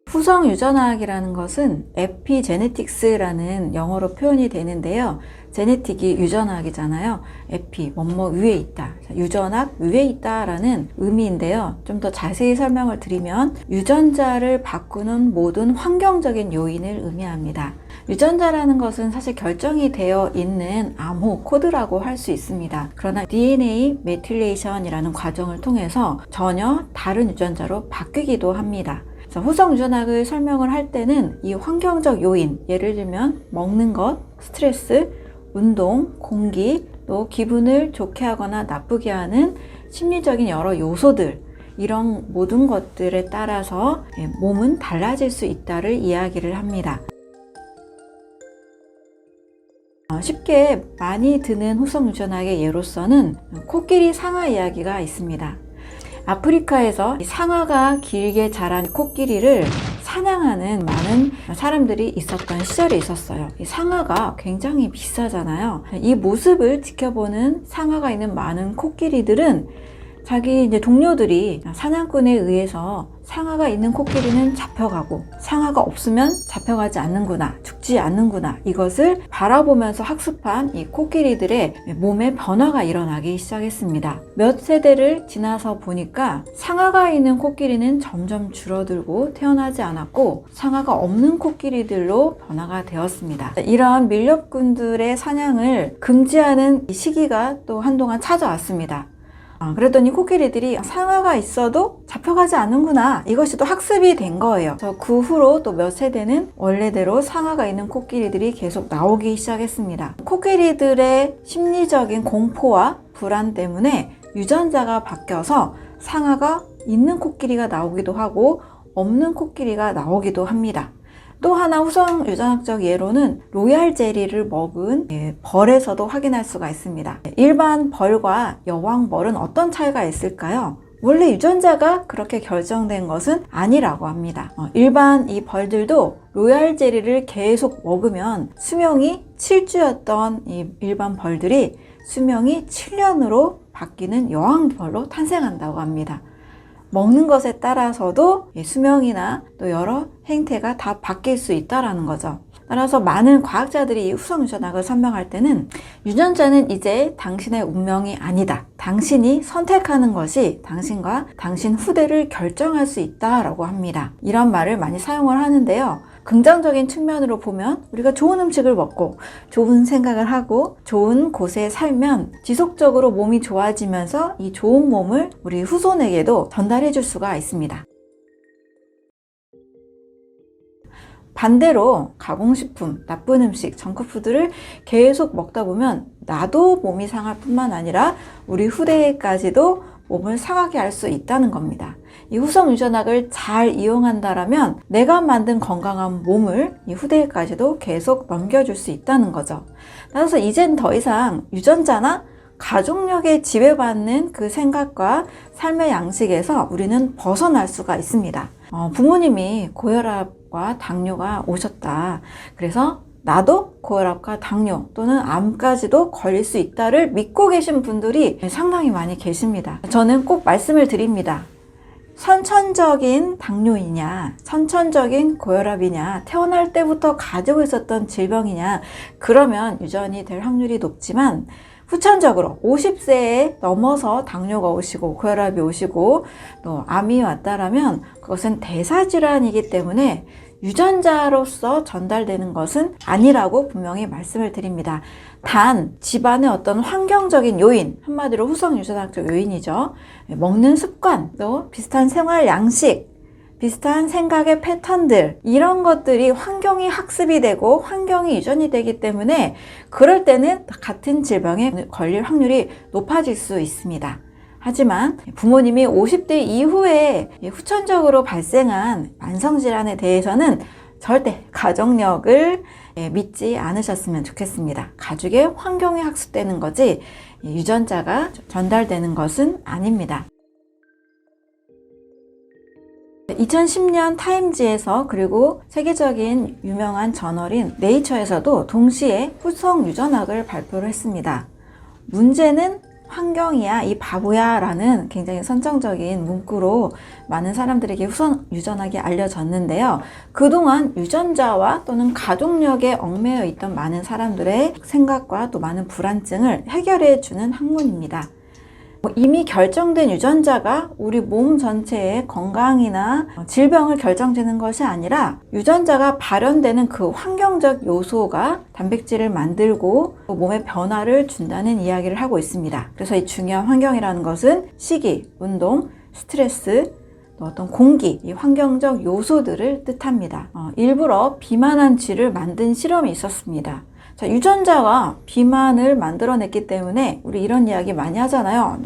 후성 유전학이라는 것은 에피제네틱스라는 영어로 표현이 되는데요. 제네틱이 유전학이잖아요. 에피, 뭐뭐 위에 있다. 유전학 위에 있다라는 의미인데요. 좀 더 자세히 설명을 드리면 유전자를 바꾸는 모든 환경적인 요인을 의미합니다. 유전자라는 것은 사실 결정이 되어 있는 암호, 코드라고 할 수 있습니다. 그러나 DNA 메틸레이션이라는 과정을 통해서 전혀 다른 유전자로 바뀌기도 합니다. 후성 유전학을 설명을 할 때는 이 환경적 요인, 예를 들면 먹는 것, 스트레스, 운동, 공기, 또 기분을 좋게 하거나 나쁘게 하는 심리적인 여러 요소들, 이런 모든 것들에 따라서 몸은 달라질 수 있다를 이야기를 합니다. 쉽게 많이 드는 후성 유전학의 예로서는 코끼리 상아 이야기가 있습니다. 아프리카에서 상아가 길게 자란 코끼리를 사냥하는 많은 사람들이 있었던 시절이 있었어요. 이 상아가 굉장히 비싸잖아요. 이 모습을 지켜보는 상아가 있는 많은 코끼리들은 자기 동료들이 사냥꾼에 의해서 상아가 있는 코끼리는 잡혀가고 상아가 없으면 잡혀가지 않는구나, 죽지 않는구나, 이것을 바라보면서 학습한 이 코끼리들의 몸에 변화가 일어나기 시작했습니다. 몇 세대를 지나서 보니까 상아가 있는 코끼리는 점점 줄어들고 태어나지 않았고 상아가 없는 코끼리들로 변화가 되었습니다. 이런 밀렵꾼들의 사냥을 금지하는 시기가 또 한동안 찾아왔습니다. 그랬더니 코끼리들이 상아가 있어도 잡혀가지 않는구나, 이것이 또 학습이 된 거예요. 그 후로 또 몇 세대는 원래대로 상아가 있는 코끼리들이 계속 나오기 시작했습니다. 코끼리들의 심리적인 공포와 불안 때문에 유전자가 바뀌어서 상아가 있는 코끼리가 나오기도 하고 없는 코끼리가 나오기도 합니다. 또 하나 후성 유전학적 예로는 로얄 젤리를 먹은 벌에서도 확인할 수가 있습니다. 일반 벌과 여왕 벌은 어떤 차이가 있을까요? 원래 유전자가 그렇게 결정된 것은 아니라고 합니다. 일반 이 벌들도 로얄 젤리를 계속 먹으면 수명이 7주였던 이 일반 벌들이 수명이 7년으로 바뀌는 여왕 벌로 탄생한다고 합니다. 먹는 것에 따라서도 수명이나 또 여러 행태가 다 바뀔 수 있다는 거죠. 따라서 많은 과학자들이 이 후성 유전학을 설명할 때는 유전자는 이제 당신의 운명이 아니다. 당신이 선택하는 것이 당신과 당신 후대를 결정할 수 있다라고 합니다. 이런 말을 많이 사용을 하는데요. 긍정적인 측면으로 보면 우리가 좋은 음식을 먹고 좋은 생각을 하고 좋은 곳에 살면 지속적으로 몸이 좋아지면서 이 좋은 몸을 우리 후손에게도 전달해 줄 수가 있습니다. 반대로 가공식품, 나쁜 음식, 정크푸드를 계속 먹다 보면 나도 몸이 상할 뿐만 아니라 우리 후대까지도 몸을 상하게 할 수 있다는 겁니다. 이 후성 유전학을 잘 이용한다라면 내가 만든 건강한 몸을 이 후대까지도 계속 넘겨줄 수 있다는 거죠. 따라서 이젠 더 이상 유전자나 가족력에 지배받는 그 생각과 삶의 양식에서 우리는 벗어날 수가 있습니다. 부모님이 고혈압과 당뇨가 오셨다. 그래서 나도 고혈압과 당뇨 또는 암까지도 걸릴 수 있다를 믿고 계신 분들이 상당히 많이 계십니다. 저는 꼭 말씀을 드립니다. 선천적인 당뇨이냐, 선천적인 고혈압이냐, 태어날 때부터 가지고 있었던 질병이냐, 그러면 유전이 될 확률이 높지만 후천적으로 50세에 넘어서 당뇨가 오시고 고혈압이 오시고 또 암이 왔다라면 그것은 대사질환이기 때문에 유전자로서 전달되는 것은 아니라고 분명히 말씀을 드립니다. 단 집안의 어떤 환경적인 요인, 한마디로 후성 유전학적 요인이죠. 먹는 습관, 또 비슷한 생활 양식, 비슷한 생각의 패턴들, 이런 것들이 환경이 학습이 되고 환경이 유전이 되기 때문에 그럴 때는 같은 질병에 걸릴 확률이 높아질 수 있습니다. 하지만 부모님이 50대 이후에 후천적으로 발생한 만성질환에 대해서는 절대 가족력을 믿지 않으셨으면 좋겠습니다. 가족의 환경이 학습되는 거지 유전자가 전달되는 것은 아닙니다. 2010년 타임지에서 그리고 세계적인 유명한 저널인 네이처에서도 동시에 후성 유전학을 발표를 했습니다. 문제는 환경이야, 이 바보야 라는 굉장히 선정적인 문구로 많은 사람들에게 후성 유전학이 알려졌는데요. 그동안 유전자와 또는 가족력에 얽매여 있던 많은 사람들의 생각과 또 많은 불안증을 해결해 주는 학문입니다. 이미 결정된 유전자가 우리 몸 전체의 건강이나 질병을 결정짓는 것이 아니라 유전자가 발현되는 그 환경적 요소가 단백질을 만들고 몸에 변화를 준다는 이야기를 하고 있습니다. 그래서 이 중요한 환경이라는 것은 식이, 운동, 스트레스, 또 어떤 공기, 이 환경적 요소들을 뜻합니다. 일부러 비만한 쥐를 만든 실험이 있었습니다. 자, 유전자가 비만을 만들어냈기 때문에 우리 이런 이야기 많이 하잖아요.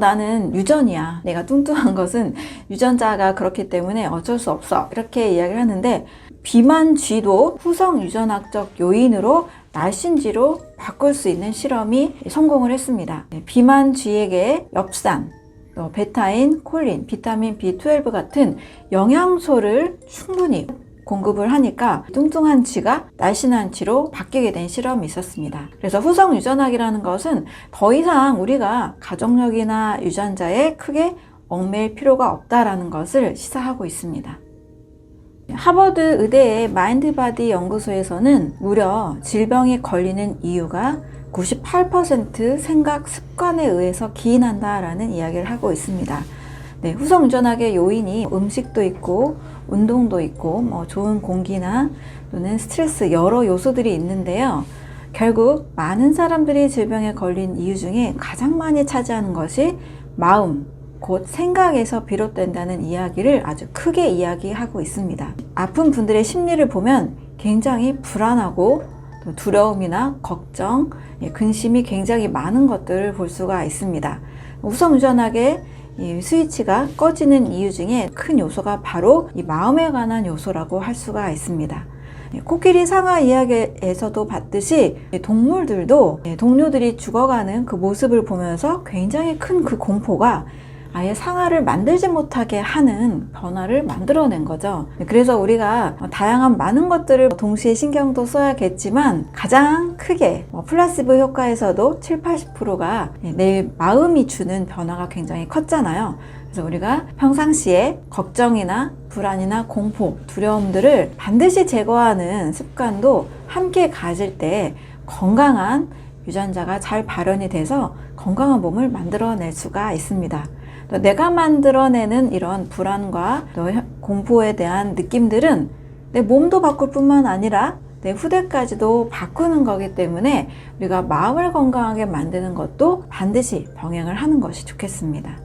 나는 유전이야. 내가 뚱뚱한 것은 유전자가 그렇기 때문에 어쩔 수 없어. 이렇게 이야기를 하는데 비만 쥐도 후성 유전학적 요인으로 날씬쥐로 바꿀 수 있는 실험이 성공을 했습니다. 비만 쥐에게 엽산, 베타인, 콜린, 비타민 B12 같은 영양소를 충분히 공급을 하니까 뚱뚱한 쥐가 날씬한 쥐로 바뀌게 된 실험이 있었습니다. 그래서 후성 유전학이라는 것은 더 이상 우리가 가족력이나 유전자에 크게 얽매일 필요가 없다라는 것을 시사하고 있습니다. 하버드 의대의 마인드바디 연구소에서는 무려 질병에 걸리는 이유가 98% 생각 습관에 의해서 기인한다라는 이야기를 하고 있습니다. 네, 후성 유전학의 요인이 음식도 있고 운동도 있고 좋은 공기나 또는 스트레스 여러 요소들이 있는데요. 결국 많은 사람들이 질병에 걸린 이유 중에 가장 많이 차지하는 것이 마음, 곧 생각에서 비롯된다는 이야기를 아주 크게 이야기하고 있습니다. 아픈 분들의 심리를 보면 굉장히 불안하고 또 두려움이나 걱정, 근심이 굉장히 많은 것들을 볼 수가 있습니다. 후성 유전학의 이 스위치가 꺼지는 이유 중에 큰 요소가 바로 이 마음에 관한 요소라고 할 수가 있습니다. 코끼리 상아 이야기에서도 봤듯이 동물들도 동료들이 죽어가는 그 모습을 보면서 굉장히 큰 그 공포가 아예 상아를 만들지 못하게 하는 변화를 만들어낸 거죠. 그래서 우리가 다양한 많은 것들을 동시에 신경도 써야겠지만 가장 크게 플라시보 효과에서도 70~80%가 내 마음이 주는 변화가 굉장히 컸잖아요. 그래서 우리가 평상시에 걱정이나 불안이나 공포, 두려움들을 반드시 제거하는 습관도 함께 가질 때 건강한 유전자가 잘 발현이 돼서 건강한 몸을 만들어낼 수가 있습니다. 내가 만들어내는 이런 불안과 공포에 대한 느낌들은 내 몸도 바꿀 뿐만 아니라 내 후대까지도 바꾸는 거기 때문에 우리가 마음을 건강하게 만드는 것도 반드시 병행을 하는 것이 좋겠습니다.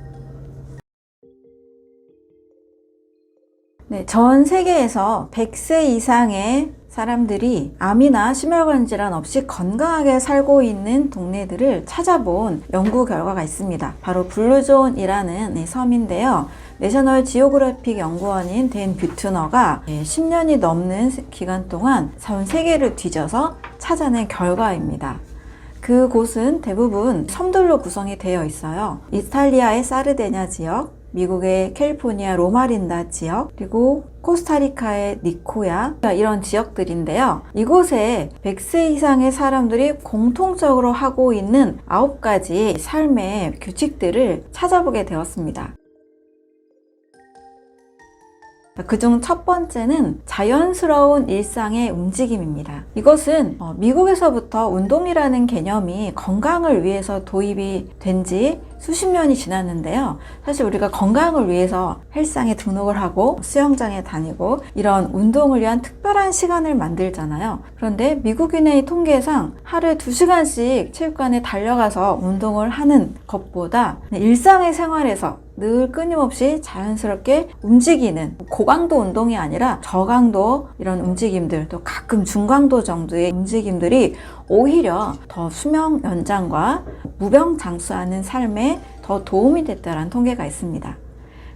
네, 전 세계에서 100세 이상의 사람들이 암이나 심혈관 질환 없이 건강하게 살고 있는 동네들을 찾아본 연구 결과가 있습니다. 바로 블루존이라는 섬인데요. 내셔널 지오그래픽 연구원인 댄 뷰트너가 10년이 넘는 기간 동안 전 세계를 뒤져서 찾아낸 결과입니다. 그곳은 대부분 섬들로 구성이 되어 있어요. 이탈리아의 사르데냐 지역, 미국의 캘리포니아 로마린다 지역, 그리고 코스타리카의 니코야, 이런 지역들인데요. 이곳에 100세 이상의 사람들이 공통적으로 하고 있는 9가지 삶의 규칙들을 찾아보게 되었습니다. 그중 첫 번째는 자연스러운 일상의 움직임입니다. 이것은 미국에서부터 운동이라는 개념이 건강을 위해서 도입이 된 지 수십 년이 지났는데요. 사실 우리가 건강을 위해서 헬스장에 등록을 하고 수영장에 다니고 이런 운동을 위한 특별한 시간을 만들잖아요. 그런데 미국인의 통계상 하루에 2시간씩 체육관에 달려가서 운동을 하는 것보다 일상의 생활에서 늘 끊임없이 자연스럽게 움직이는 고강도 운동이 아니라 저강도 이런 움직임들, 또 가끔 중강도 정도의 움직임들이 오히려 더 수명 연장과 무병장수하는 삶에 더 도움이 됐다는 통계가 있습니다.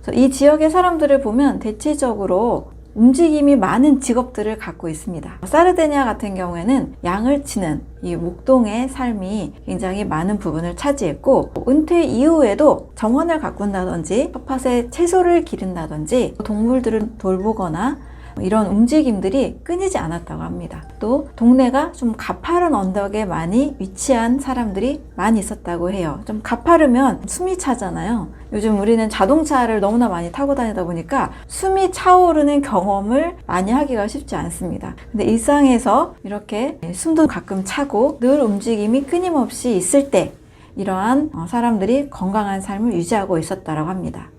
그래서 이 지역의 사람들을 보면 대체적으로 움직임이 많은 직업들을 갖고 있습니다. 사르데냐 같은 경우에는 양을 치는 이 목동의 삶이 굉장히 많은 부분을 차지했고, 은퇴 이후에도 정원을 가꾼다든지 텃밭에 채소를 기른다든지 동물들을 돌보거나 이런 움직임들이 끊이지 않았다고 합니다. 또 동네가 좀 가파른 언덕에 많이 위치한 사람들이 많이 있었다고 해요. 좀 가파르면 숨이 차잖아요. 요즘 우리는 자동차를 너무나 많이 타고 다니다 보니까 숨이 차오르는 경험을 많이 하기가 쉽지 않습니다. 근데 일상에서 이렇게 숨도 가끔 차고 늘 움직임이 끊임없이 있을 때 이러한 사람들이 건강한 삶을 유지하고 있었다고 합니다.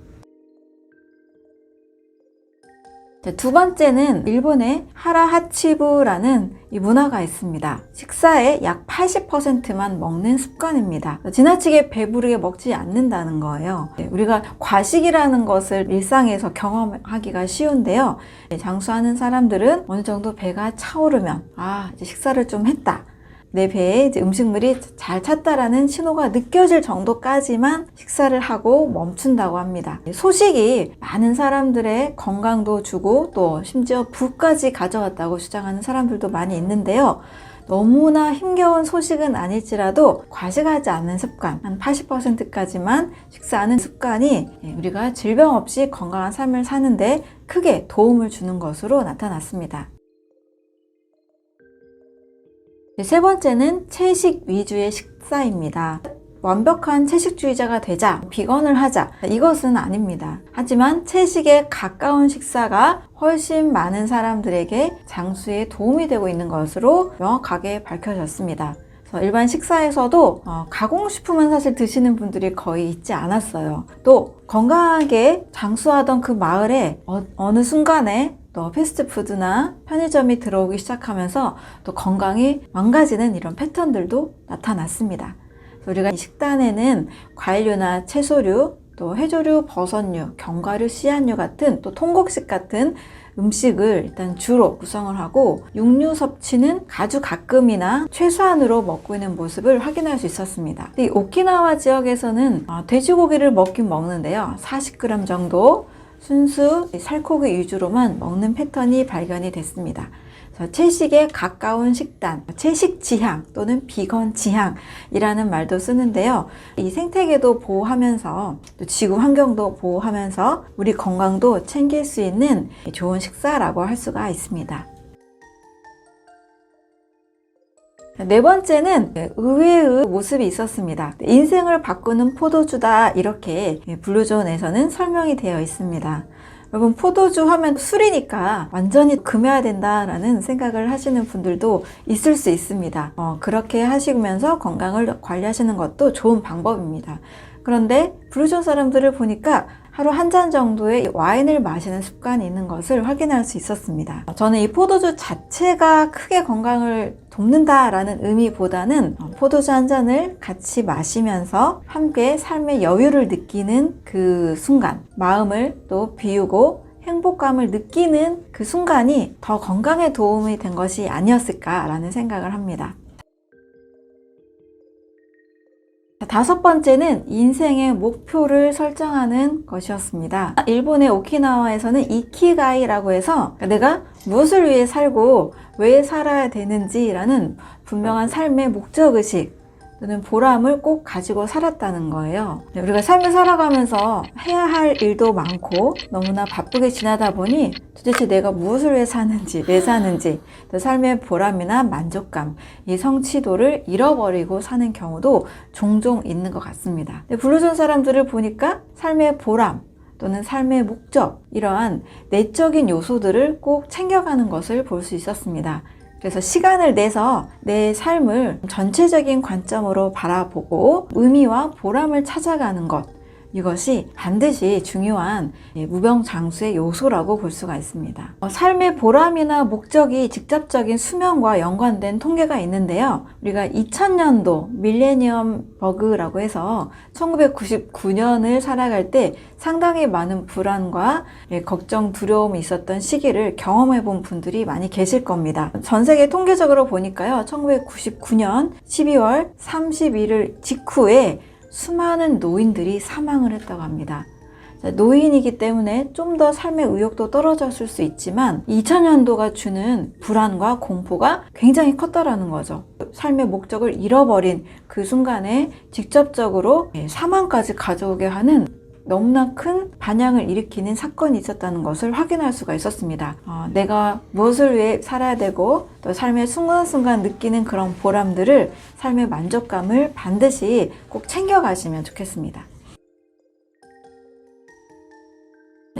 두 번째는 일본의 하라하치부라는 이 문화가 있습니다. 식사의 약 80%만 먹는 습관입니다. 지나치게 배부르게 먹지 않는다는 거예요. 우리가 과식이라는 것을 일상에서 경험하기가 쉬운데요. 장수하는 사람들은 어느 정도 배가 차오르면 이제 식사를 좀 했다. 내 배에 이제 음식물이 잘 찼다라는 신호가 느껴질 정도까지만 식사를 하고 멈춘다고 합니다. 소식이 많은 사람들의 건강도 주고 또 심지어 부까지 가져왔다고 주장하는 사람들도 많이 있는데요. 너무나 힘겨운 소식은 아닐지라도 과식하지 않는 습관, 한 80%까지만 식사하는 습관이 우리가 질병 없이 건강한 삶을 사는데 크게 도움을 주는 것으로 나타났습니다. 세 번째는 채식 위주의 식사입니다. 완벽한 채식주의자가 되자, 비건을 하자, 이것은 아닙니다. 하지만 채식에 가까운 식사가 훨씬 많은 사람들에게 장수에 도움이 되고 있는 것으로 명확하게 밝혀졌습니다. 일반 식사에서도 가공식품은 사실 드시는 분들이 거의 있지 않았어요. 또 건강하게 장수하던 그 마을에 어느 순간에 또 패스트푸드나 편의점이 들어오기 시작하면서 또 건강이 망가지는 이런 패턴들도 나타났습니다. 우리가 이 식단에는 과일류나 채소류, 또 해조류, 버섯류, 견과류, 씨앗류 같은 또 통곡식 같은 음식을 일단 주로 구성을 하고 육류 섭취는 아주 가끔이나 최소한으로 먹고 있는 모습을 확인할 수 있었습니다. 이 오키나와 지역에서는 돼지고기를 먹긴 먹는데요. 40g 정도 순수 살코기 위주로만 먹는 패턴이 발견이 됐습니다. 채식에 가까운 식단, 채식 지향 또는 비건 지향이라는 말도 쓰는데요. 이 생태계도 보호하면서 또 지구 환경도 보호하면서 우리 건강도 챙길 수 있는 좋은 식사라고 할 수가 있습니다. 네 번째는 의외의 모습이 있었습니다. 인생을 바꾸는 포도주다, 이렇게 블루존에서는 설명이 되어 있습니다. 여러분, 포도주 하면 술이니까 완전히 금해야 된다라는 생각을 하시는 분들도 있을 수 있습니다. 그렇게 하시면서 건강을 관리하시는 것도 좋은 방법입니다. 그런데 블루존 사람들을 보니까 하루 한 잔 정도의 와인을 마시는 습관이 있는 것을 확인할 수 있었습니다. 저는 이 포도주 자체가 크게 건강을 돕는다라는 의미보다는 포도주 한 잔을 같이 마시면서 함께 삶의 여유를 느끼는 그 순간, 마음을 또 비우고 행복감을 느끼는 그 순간이 더 건강에 도움이 된 것이 아니었을까라는 생각을 합니다. 다섯 번째는 인생의 목표를 설정하는 것이었습니다. 일본의 오키나와에서는 이키가이라고 해서 내가 무엇을 위해 살고 왜 살아야 되는지라는 분명한 삶의 목적의식 또는 보람을 꼭 가지고 살았다는 거예요. 우리가 삶을 살아가면서 해야 할 일도 많고 너무나 바쁘게 지나다 보니 도대체 내가 무엇을 위해 사는지, 왜 사는지, 또 삶의 보람이나 만족감, 이 성취도를 잃어버리고 사는 경우도 종종 있는 것 같습니다. 블루존 사람들을 보니까 삶의 보람 또는 삶의 목적, 이러한 내적인 요소들을 꼭 챙겨가는 것을 볼 수 있었습니다. 그래서 시간을 내서 내 삶을 전체적인 관점으로 바라보고 의미와 보람을 찾아가는 것, 이것이 반드시 중요한 무병장수의 요소라고 볼 수가 있습니다. 삶의 보람이나 목적이 직접적인 수명과 연관된 통계가 있는데요. 우리가 2000년도 밀레니엄 버그라고 해서 1999년을 살아갈 때 상당히 많은 불안과 걱정, 두려움이 있었던 시기를 경험해 본 분들이 많이 계실 겁니다. 전 세계 통계적으로 보니까요, 1999년 12월 31일 직후에 수많은 노인들이 사망을 했다고 합니다. 노인이기 때문에 좀 더 삶의 의욕도 떨어졌을 수 있지만 2000년도가 주는 불안과 공포가 굉장히 컸다라는 거죠. 삶의 목적을 잃어버린 그 순간에 직접적으로 사망까지 가져오게 하는 너무나 큰 반향을 일으키는 사건이 있었다는 것을 확인할 수가 있었습니다. 내가 무엇을 위해 살아야 되고 또 삶의 순간순간 느끼는 그런 보람들을, 삶의 만족감을 반드시 꼭 챙겨가시면 좋겠습니다.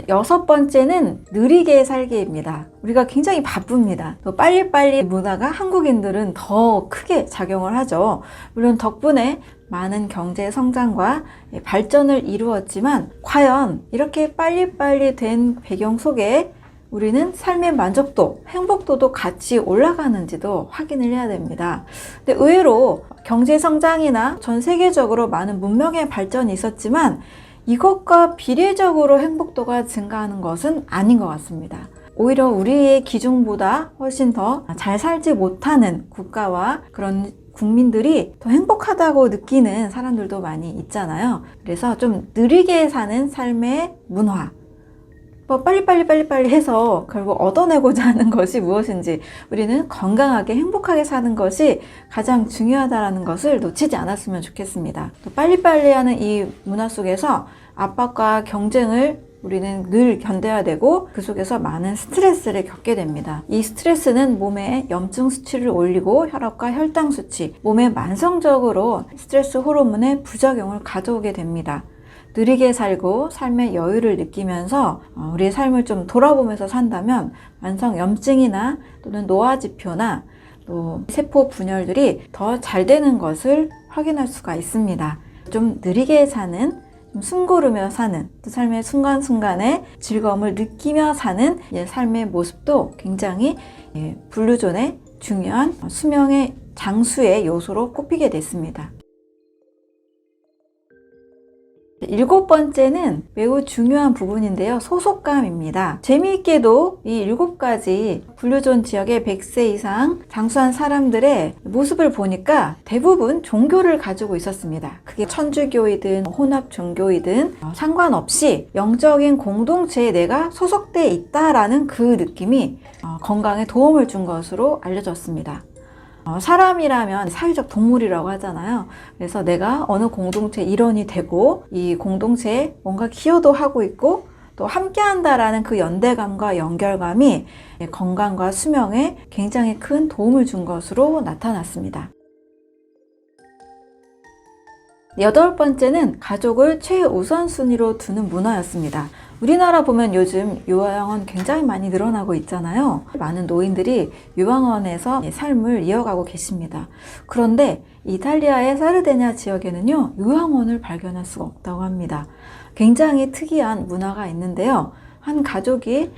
여섯 번째는 느리게 살기입니다. 우리가 굉장히 바쁩니다. 또 빨리빨리 문화가 한국인들은 더 크게 작용을 하죠. 물론 덕분에 많은 경제 성장과 발전을 이루었지만 과연 이렇게 빨리빨리 된 배경 속에 우리는 삶의 만족도, 행복도도 같이 올라가는지도 확인을 해야 됩니다. 근데 의외로 경제 성장이나 전 세계적으로 많은 문명의 발전이 있었지만 이것과 비례적으로 행복도가 증가하는 것은 아닌 것 같습니다. 오히려 우리의 기준보다 훨씬 더 잘 살지 못하는 국가와 그런 국민들이 더 행복하다고 느끼는 사람들도 많이 있잖아요. 그래서 좀 느리게 사는 삶의 문화, 빨리빨리 해서 결국 얻어내고자 하는 것이 무엇인지, 우리는 건강하게 행복하게 사는 것이 가장 중요하다는 것을 놓치지 않았으면 좋겠습니다. 또 빨리빨리 하는 이 문화 속에서 압박과 경쟁을 우리는 늘 견뎌야 되고 그 속에서 많은 스트레스를 겪게 됩니다. 이 스트레스는 몸에 염증 수치를 올리고 혈압과 혈당 수치, 몸에 만성적으로 스트레스 호르몬의 부작용을 가져오게 됩니다. 느리게 살고 삶의 여유를 느끼면서 우리의 삶을 좀 돌아보면서 산다면 만성 염증이나 또는 노화지표나 또 세포 분열들이 더 잘 되는 것을 확인할 수가 있습니다. 좀 느리게 사는, 좀 숨 고르며 사는, 또 삶의 순간순간에 즐거움을 느끼며 사는 삶의 모습도 굉장히 블루존의 중요한 수명의 장수의 요소로 꼽히게 됐습니다. 일곱 번째는 매우 중요한 부분인데요. 소속감입니다. 재미있게도 이 7가지 블루존 지역의 100세 이상 장수한 사람들의 모습을 보니까 대부분 종교를 가지고 있었습니다. 그게 천주교이든 혼합 종교이든 상관없이 영적인 공동체에 내가 소속되어 있다라는 그 느낌이 건강에 도움을 준 것으로 알려졌습니다. 사람이라면 사회적 동물이라고 하잖아요. 그래서 내가 어느 공동체 일원이 되고 이 공동체에 뭔가 기여도 하고 있고 또 함께 한다라는 그 연대감과 연결감이 건강과 수명에 굉장히 큰 도움을 준 것으로 나타났습니다. 여덟 번째는 가족을 최우선순위로 두는 문화였습니다. 우리나라 보면 요즘 요양원 굉장히 많이 늘어나고 있잖아요. 많은 노인들이 요양원에서 삶을 이어가고 계십니다. 그런데 이탈리아의 사르데냐 지역에는요, 요양원을 발견할 수가 없다고 합니다. 굉장히 특이한 문화가 있는데요. 한 가족이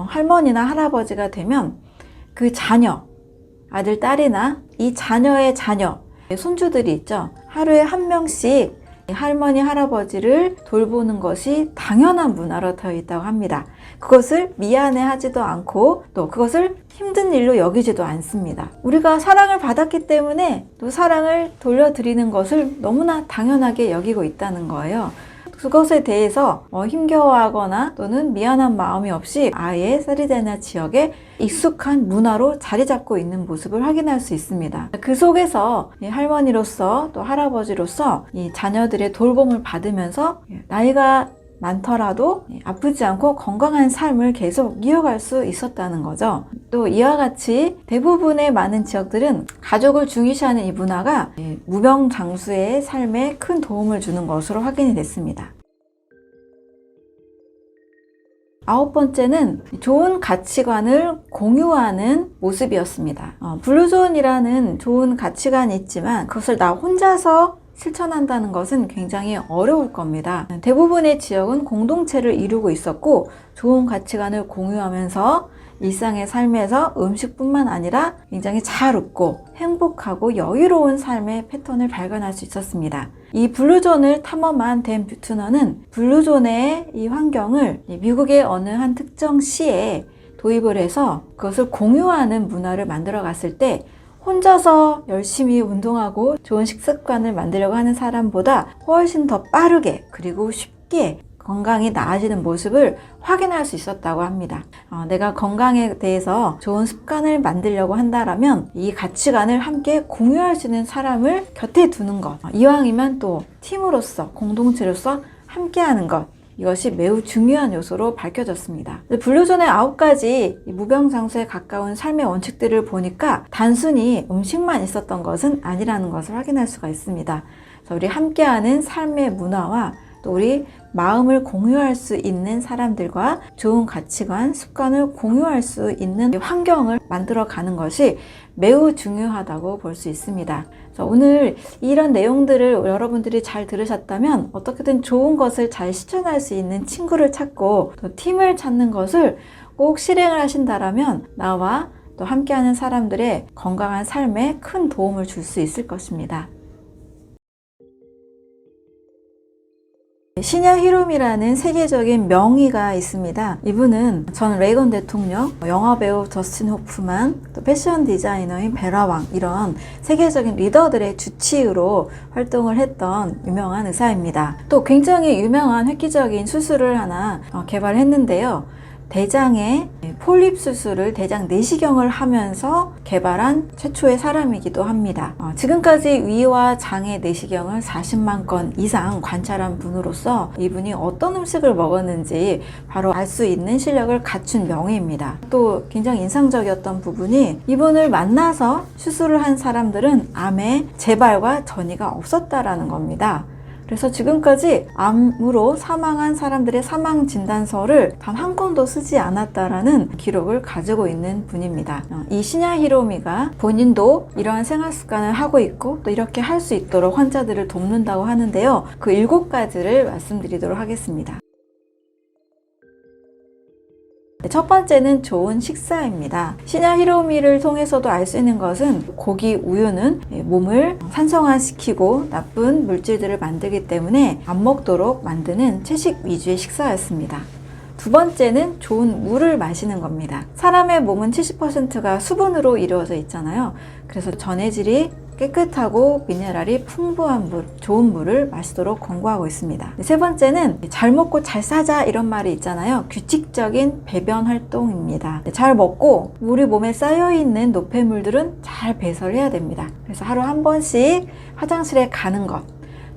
할머니나 할아버지가 되면 그 자녀, 아들, 딸이나 이 자녀의 자녀, 손주들이 있죠. 하루에 한 명씩 할머니, 할아버지를 돌보는 것이 당연한 문화로 되어 있다고 합니다. 그것을 미안해하지도 않고 또 그것을 힘든 일로 여기지도 않습니다. 우리가 사랑을 받았기 때문에 또 사랑을 돌려드리는 것을 너무나 당연하게 여기고 있다는 거예요. 그것에 대해서 힘겨워하거나 또는 미안한 마음이 없이 아예 사르데냐 지역에 익숙한 문화로 자리 잡고 있는 모습을 확인할 수 있습니다. 그 속에서 할머니로서 또 할아버지로서 이 자녀들의 돌봄을 받으면서 나이가 많더라도 아프지 않고 건강한 삶을 계속 이어갈 수 있었다는 거죠. 또 이와 같이 대부분의 많은 지역들은 가족을 중요시하는 이 문화가 무병장수의 삶에 큰 도움을 주는 것으로 확인이 됐습니다. 아홉 번째는 좋은 가치관을 공유하는 모습이었습니다. 블루존이라는 좋은 가치관이 있지만 그것을 나 혼자서 실천한다는 것은 굉장히 어려울 겁니다. 대부분의 지역은 공동체를 이루고 있었고 좋은 가치관을 공유하면서 일상의 삶에서 음식뿐만 아니라 굉장히 잘 웃고 행복하고 여유로운 삶의 패턴을 발견할 수 있었습니다. 이 블루존을 탐험한 댄 뷰트너는 블루존의 이 환경을 미국의 어느 한 특정 시에 도입을 해서 그것을 공유하는 문화를 만들어 갔을 때 혼자서 열심히 운동하고 좋은 식습관을 만들려고 하는 사람보다 훨씬 더 빠르게 그리고 쉽게 건강이 나아지는 모습을 확인할 수 있었다고 합니다. 내가 건강에 대해서 좋은 습관을 만들려고 한다면 이 가치관을 함께 공유할 수 있는 사람을 곁에 두는 것. 이왕이면 또 팀으로서, 공동체로서 함께하는 것, 이것이 매우 중요한 요소로 밝혀졌습니다. 분류전의 9가지 무병장수에 가까운 삶의 원칙들을 보니까 단순히 음식만 있었던 것은 아니라는 것을 확인할 수가 있습니다. 그래서 우리 함께하는 삶의 문화와 또 우리 마음을 공유할 수 있는 사람들과 좋은 가치관, 습관을 공유할 수 있는 환경을 만들어가는 것이 매우 중요하다고 볼 수 있습니다. 그래서 오늘 이런 내용들을 여러분들이 잘 들으셨다면 어떻게든 좋은 것을 잘 실천할 수 있는 친구를 찾고 또 팀을 찾는 것을 꼭 실행을 하신다면 나와 또 함께하는 사람들의 건강한 삶에 큰 도움을 줄 수 있을 것입니다. 시냐 히롬이라는 세계적인 명의가 있습니다. 이분은 전 레이건 대통령, 영화배우 저스틴 호프만, 또 패션 디자이너인 베라 왕, 이런 세계적인 리더들의 주치의로 활동을 했던 유명한 의사입니다. 또 굉장히 유명한 획기적인 수술을 하나 개발했는데요. 대장의 폴립 수술을 대장 내시경을 하면서 개발한 최초의 사람이기도 합니다. 지금까지 위와 장의 내시경을 40만 건 이상 관찰한 분으로서 이분이 어떤 음식을 먹었는지 바로 알 수 있는 실력을 갖춘 명의입니다. 또 굉장히 인상적이었던 부분이 이분을 만나서 수술을 한 사람들은 암의 재발과 전이가 없었다라는 겁니다. 그래서 지금까지 암으로 사망한 사람들의 사망 진단서를 단 한 건도 쓰지 않았다라는 기록을 가지고 있는 분입니다. 이 시냐 히로미가 본인도 이러한 생활 습관을 하고 있고 또 이렇게 할 수 있도록 환자들을 돕는다고 하는데요. 그 7가지를 말씀드리도록 하겠습니다. 첫 번째는 좋은 식사입니다. 시냐 히로미를 통해서도 알 수 있는 것은 고기, 우유는 몸을 산성화시키고 나쁜 물질들을 만들기 때문에 안 먹도록 만드는 채식 위주의 식사였습니다. 두 번째는 좋은 물을 마시는 겁니다. 사람의 몸은 70%가 수분으로 이루어져 있잖아요. 그래서 전해질이 깨끗하고 미네랄이 풍부한 물, 좋은 물을 마시도록 권고하고 있습니다. 세 번째는 잘 먹고 잘 사자 이런 말이 있잖아요. 규칙적인 배변 활동입니다. 잘 먹고 우리 몸에 쌓여있는 노폐물들은 잘 배설해야 됩니다. 그래서 하루 한 번씩 화장실에 가는 것,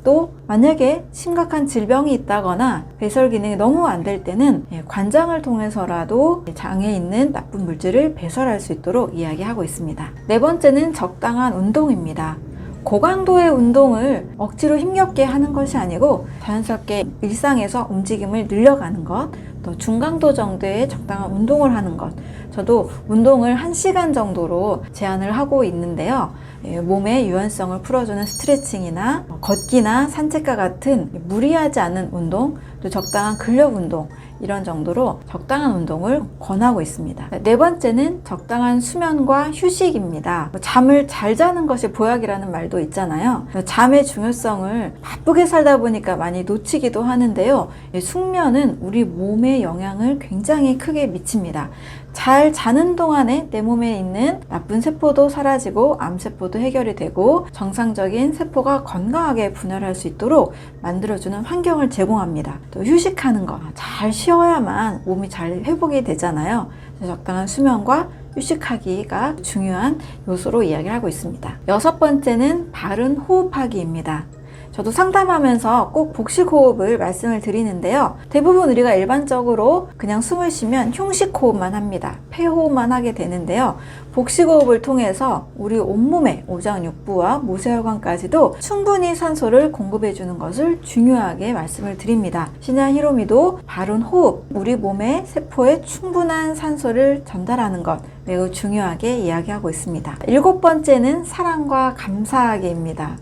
또 만약에 심각한 질병이 있다거나 배설 기능이 너무 안 될 때는 관장을 통해서라도 장에 있는 나쁜 물질을 배설할 수 있도록 이야기하고 있습니다. 네 번째는 적당한 운동입니다. 고강도의 운동을 억지로 힘겹게 하는 것이 아니고 자연스럽게 일상에서 움직임을 늘려가는 것, 또 중강도 정도의 적당한 운동을 하는 것. 저도 운동을 1시간 정도로 제한을 하고 있는데요. 몸의 유연성을 풀어주는 스트레칭이나 걷기나 산책과 같은 무리하지 않은 운동, 또 적당한 근력 운동, 이런 정도로 적당한 운동을 권하고 있습니다. 네 번째는 적당한 수면과 휴식입니다. 잠을 잘 자는 것이 보약이라는 말도 있잖아요. 잠의 중요성을 바쁘게 살다 보니까 많이 놓치기도 하는데요. 숙면은 우리 몸에 영향을 굉장히 크게 미칩니다. 잘 자는 동안에 내 몸에 있는 나쁜 세포도 사라지고 암세포도 해결이 되고 정상적인 세포가 건강하게 분열할 수 있도록 만들어주는 환경을 제공합니다. 또 휴식하는 거, 잘 쉬어야만 몸이 잘 회복이 되잖아요. 적당한 수면과 휴식하기가 중요한 요소로 이야기를 하고 있습니다. 여섯 번째는 바른 호흡하기입니다. 저도 상담하면서 꼭 복식호흡을 말씀을 드리는데요. 대부분 우리가 일반적으로 그냥 숨을 쉬면 흉식호흡만 합니다. 폐호흡만 하게 되는데요. 복식호흡을 통해서 우리 온몸의 오장육부와 모세혈관까지도 충분히 산소를 공급해 주는 것을 중요하게 말씀을 드립니다. 시냐 히로미도 바른 호흡, 우리 몸의 세포에 충분한 산소를 전달하는 것 매우 중요하게 이야기하고 있습니다. 7번째는 사랑과 감사하기입니다.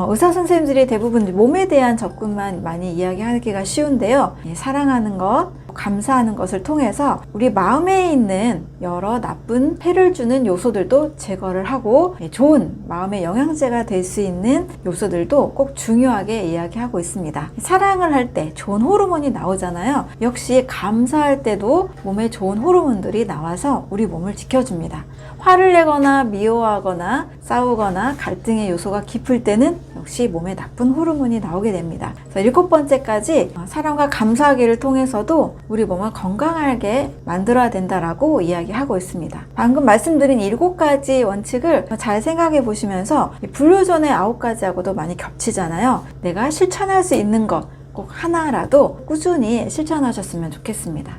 의사 선생님들이 대부분 몸에 대한 접근만 많이 이야기하기가 쉬운데요. 사랑하는 것, 감사하는 것을 통해서 우리 마음에 있는 여러 나쁜 해를 주는 요소들도 제거를 하고 좋은 마음의 영양제가 될 수 있는 요소들도 꼭 중요하게 이야기하고 있습니다. 사랑을 할 때 좋은 호르몬이 나오잖아요. 역시 감사할 때도 몸에 좋은 호르몬들이 나와서 우리 몸을 지켜줍니다. 화를 내거나 미워하거나 싸우거나 갈등의 요소가 깊을 때는 역시 몸에 나쁜 호르몬이 나오게 됩니다. 그래서 7번째까지 사랑과 감사하기를 통해서도 우리 몸을 건강하게 만들어야 된다라고 이야기하고 있습니다. 방금 말씀드린 7가지 원칙을 잘 생각해 보시면서 분류전의 9가지하고도 많이 겹치잖아요. 내가 실천할 수 있는 것, 꼭 하나라도 꾸준히 실천하셨으면 좋겠습니다.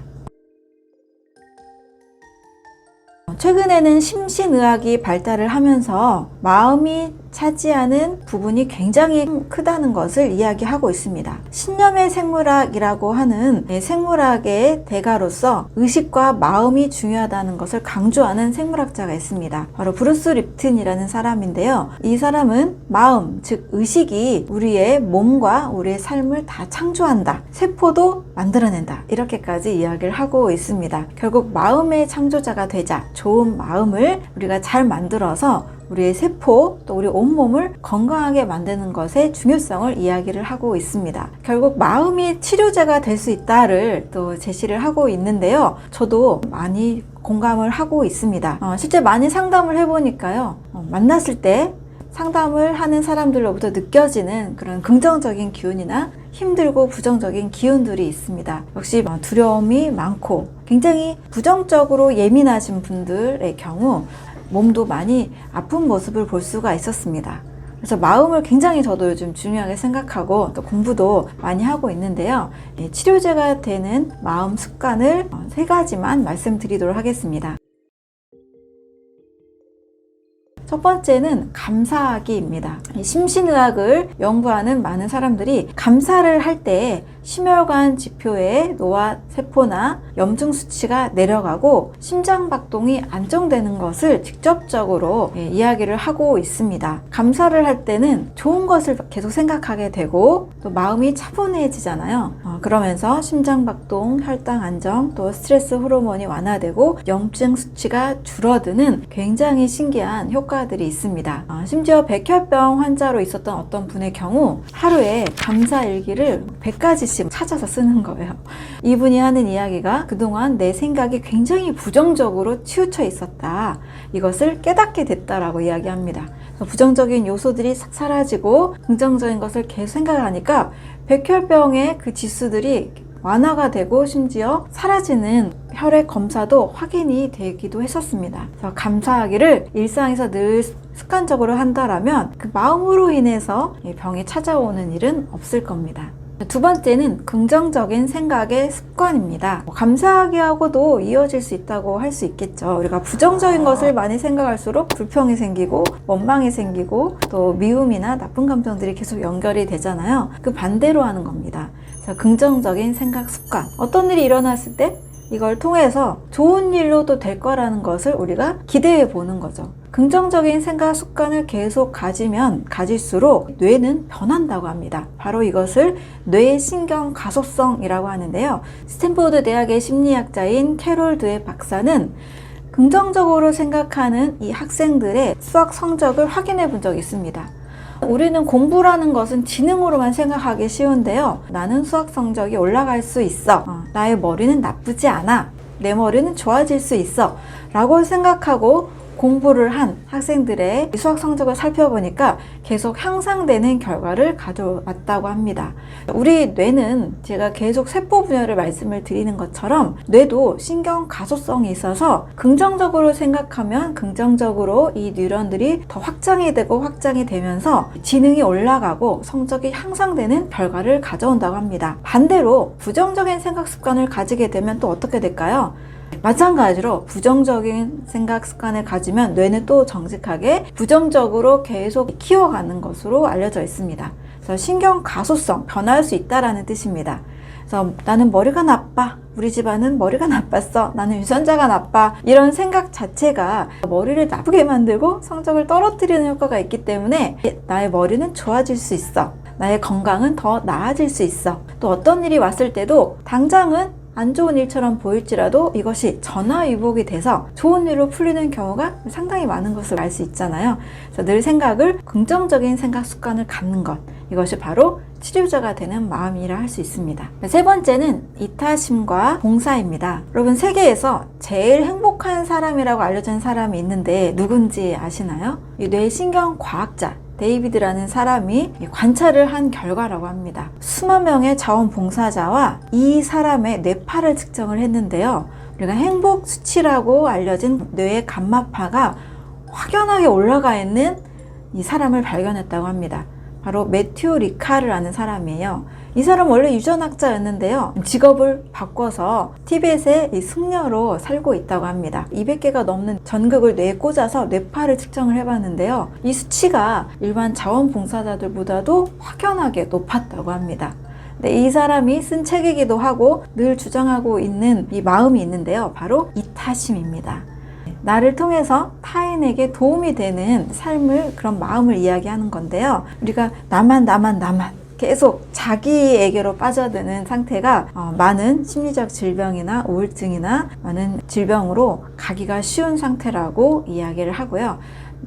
최근에는 심신의학이 발달을 하면서 마음이 차지하는 부분이 굉장히 크다는 것을 이야기하고 있습니다. 신념의 생물학이라고 하는 생물학의 대가로서 의식과 마음이 중요하다는 것을 강조하는 생물학자가 있습니다. 바로 브루스 립튼이라는 사람인데요. 이 사람은 마음, 즉 의식이 우리의 몸과 우리의 삶을 다 창조한다. 세포도 만들어낸다. 이렇게까지 이야기를 하고 있습니다. 결국 마음의 창조자가 되자 좋은 마음을 우리가 잘 만들어서 우리의 세포 또 우리 온몸을 건강하게 만드는 것의 중요성을 이야기를 하고 있습니다. 결국 마음이 치료제가 될 수 있다를 또 제시를 하고 있는데요. 저도 많이 공감을 하고 있습니다. 실제 많이 상담을 해보니까요. 만났을 때 상담을 하는 사람들로부터 느껴지는 그런 긍정적인 기운이나 힘들고 부정적인 기운들이 있습니다. 역시 두려움이 많고 굉장히 부정적으로 예민하신 분들의 경우 몸도 많이 아픈 모습을 볼 수가 있었습니다. 그래서 마음을 굉장히 저도 요즘 중요하게 생각하고 또 공부도 많이 하고 있는데요. 치료제가 되는 마음 습관을 3가지만 말씀드리도록 하겠습니다. 첫 번째는 감사하기입니다. 심신의학을 연구하는 많은 사람들이 감사를 할 때 심혈관 지표의 노화 세포나 염증 수치가 내려가고 심장박동이 안정되는 것을 직접적으로 이야기를 하고 있습니다. 감사를 할 때는 좋은 것을 계속 생각하게 되고 또 마음이 차분해지잖아요. 그러면서 심장박동, 혈당 안정, 또 스트레스 호르몬이 완화되고 염증 수치가 줄어드는 굉장히 신기한 효과들이 있습니다. 심지어 백혈병 환자로 있었던 어떤 분의 경우 하루에 감사일기를 100가지씩 찾아서 쓰는 거예요. 이분이 하는 이야기가 그동안 내 생각이 굉장히 부정적으로 치우쳐 있었다. 이것을 깨닫게 됐다라고 이야기합니다. 부정적인 요소들이 싹 사라지고 긍정적인 것을 계속 생각하니까 백혈병의 그 지수들이 완화가 되고 심지어 사라지는 혈액 검사도 확인이 되기도 했었습니다. 그래서 감사하기를 일상에서 늘 습관적으로 한다라면 그 마음으로 인해서 병이 찾아오는 일은 없을 겁니다. 두 번째는 긍정적인 생각의 습관입니다. 감사하기하고도 이어질 수 있다고 할 수 있겠죠. 우리가 부정적인 것을 많이 생각할수록 불평이 생기고 원망이 생기고 또 미움이나 나쁜 감정들이 계속 연결이 되잖아요. 그 반대로 하는 겁니다. 그래서 긍정적인 생각 습관. 어떤 일이 일어났을 때 이걸 통해서 좋은 일로도 될 거라는 것을 우리가 기대해 보는 거죠. 긍정적인 생각 습관을 계속 가질수록 뇌는 변한다고 합니다. 바로 이것을 뇌신경 가소성이라고 하는데요. 스탠포드 대학의 심리학자인 캐롤 드웨 박사는 긍정적으로 생각하는 이 학생들의 수학 성적을 확인해 본 적이 있습니다. 우리는 공부라는 것은 지능으로만 생각하기 쉬운데요. 나는 수학 성적이 올라갈 수 있어. 나의 머리는 나쁘지 않아. 내 머리는 좋아질 수 있어. 라고 생각하고 공부를 한 학생들의 수학 성적을 살펴보니까 계속 향상되는 결과를 가져왔다고 합니다. 우리 뇌는 제가 계속 세포 분열을 말씀을 드리는 것처럼 뇌도 신경 가소성이 있어서 긍정적으로 생각하면 긍정적으로 이 뉴런들이 더 확장이 되면서 지능이 올라가고 성적이 향상되는 결과를 가져온다고 합니다. 반대로 부정적인 생각 습관을 가지게 되면 또 어떻게 될까요? 마찬가지로 부정적인 생각 습관을 가지면 뇌는 또 정직하게 부정적으로 계속 키워가는 것으로 알려져 있습니다. 그래서 신경 가소성, 변화할 수 있다라는 뜻입니다. 그래서 나는 머리가 나빠. 우리 집안은 머리가 나빴어. 나는 유전자가 나빠. 이런 생각 자체가 머리를 나쁘게 만들고 성적을 떨어뜨리는 효과가 있기 때문에 나의 머리는 좋아질 수 있어. 나의 건강은 더 나아질 수 있어. 또 어떤 일이 왔을 때도 당장은 안 좋은 일처럼 보일지라도 이것이 전화위복이 돼서 좋은 일로 풀리는 경우가 상당히 많은 것을 알 수 있잖아요. 그래서 늘 생각을 긍정적인 생각 습관을 갖는 것, 이것이 바로 치료자가 되는 마음이라 할 수 있습니다. 세 번째는 이타심과 봉사입니다. 여러분, 세계에서 제일 행복한 사람이라고 알려진 사람이 있는데 누군지 아시나요? 이 뇌신경 과학자 데이비드라는 사람이 관찰을 한 결과라고 합니다. 수만 명의 자원봉사자와 이 사람의 뇌파를 측정을 했는데요. 우리가 행복 수치라고 알려진 뇌의 감마파가 확연하게 올라가 있는 이 사람을 발견했다고 합니다. 바로 매튜 리카르라는 사람이에요. 이 사람 원래 유전학자였는데요. 직업을 바꿔서 티벳의 이 승려로 살고 있다고 합니다. 200개가 넘는 전극을 뇌에 꽂아서 뇌파를 측정을 해봤는데요. 이 수치가 일반 자원봉사자들보다도 확연하게 높았다고 합니다. 이 사람이 쓴 책이기도 하고 늘 주장하고 있는 이 마음이 있는데요. 바로 이타심입니다. 나를 통해서 타인에게 도움이 되는 삶을, 그런 마음을 이야기하는 건데요. 우리가 나만 계속 자기에게로 빠져드는 상태가 많은 심리적 질병이나 우울증이나 많은 질병으로 가기가 쉬운 상태라고 이야기를 하고요.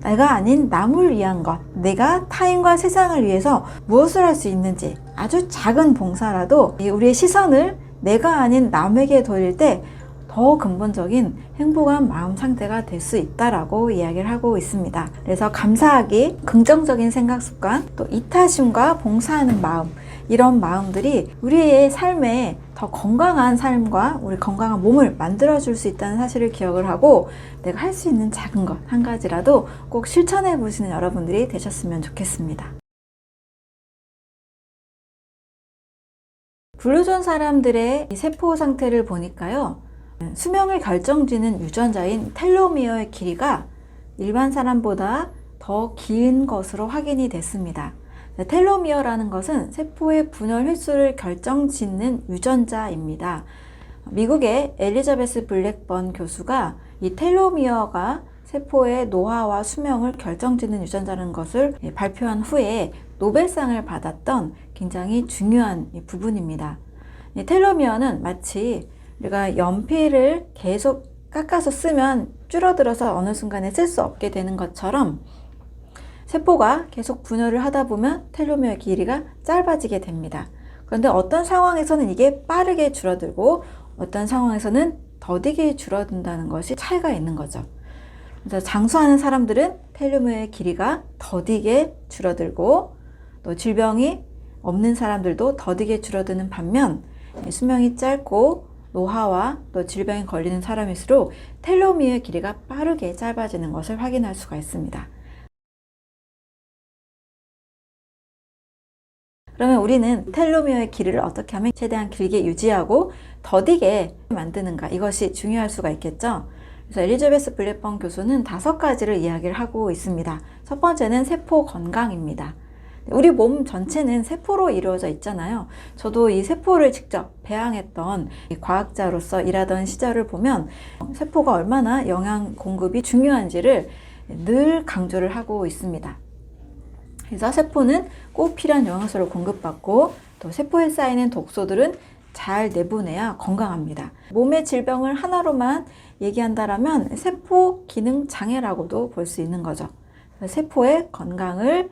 내가 아닌 남을 위한 것, 내가 타인과 세상을 위해서 무엇을 할 수 있는지, 아주 작은 봉사라도 우리의 시선을 내가 아닌 남에게 돌릴 때 더 근본적인 행복한 마음 상태가 될 수 있다라고 이야기를 하고 있습니다. 그래서 감사하기, 긍정적인 생각 습관, 또 이타심과 봉사하는 마음, 이런 마음들이 우리의 삶에 더 건강한 삶과 우리 건강한 몸을 만들어줄 수 있다는 사실을 기억을 하고, 내가 할 수 있는 작은 것 한 가지라도 꼭 실천해 보시는 여러분들이 되셨으면 좋겠습니다. 블루존 사람들의 세포 상태를 보니까요, 수명을 결정짓는 유전자인 텔로미어의 길이가 일반 사람보다 더 긴 것으로 확인이 됐습니다. 텔로미어라는 것은 세포의 분열 횟수를 결정짓는 유전자입니다. 미국의 엘리자베스 블랙번 교수가 이 텔로미어가 세포의 노화와 수명을 결정짓는 유전자라는 것을 발표한 후에 노벨상을 받았던 굉장히 중요한 부분입니다. 텔로미어는 마치 우리가 연필을 계속 깎아서 쓰면 줄어들어서 어느 순간에 쓸 수 없게 되는 것처럼, 세포가 계속 분열을 하다 보면 텔로미어 길이가 짧아지게 됩니다. 그런데 어떤 상황에서는 이게 빠르게 줄어들고 어떤 상황에서는 더디게 줄어든다는 것이 차이가 있는 거죠. 그래서 장수하는 사람들은 텔로미어의 길이가 더디게 줄어들고, 또 질병이 없는 사람들도 더디게 줄어드는 반면, 수명이 짧고 노화와 또 질병에 걸리는 사람일수록 텔로미어의 길이가 빠르게 짧아지는 것을 확인할 수가 있습니다. 그러면 우리는 텔로미어의 길이를 어떻게 하면 최대한 길게 유지하고 더디게 만드는가, 이것이 중요할 수가 있겠죠. 그래서 엘리자베스 블랙번 교수는 5가지를 이야기를 하고 있습니다. 첫 번째는 세포 건강입니다. 우리 몸 전체는 세포로 이루어져 있잖아요. 저도 이 세포를 직접 배양했던 과학자로서 일하던 시절을 보면 세포가 얼마나 영양 공급이 중요한지를 늘 강조를 하고 있습니다. 그래서 세포는 꼭 필요한 영양소를 공급받고, 또 세포에 쌓이는 독소들은 잘 내보내야 건강합니다. 몸의 질병을 하나로만 얘기한다면 세포 기능 장애라고도 볼 수 있는 거죠. 세포의 건강을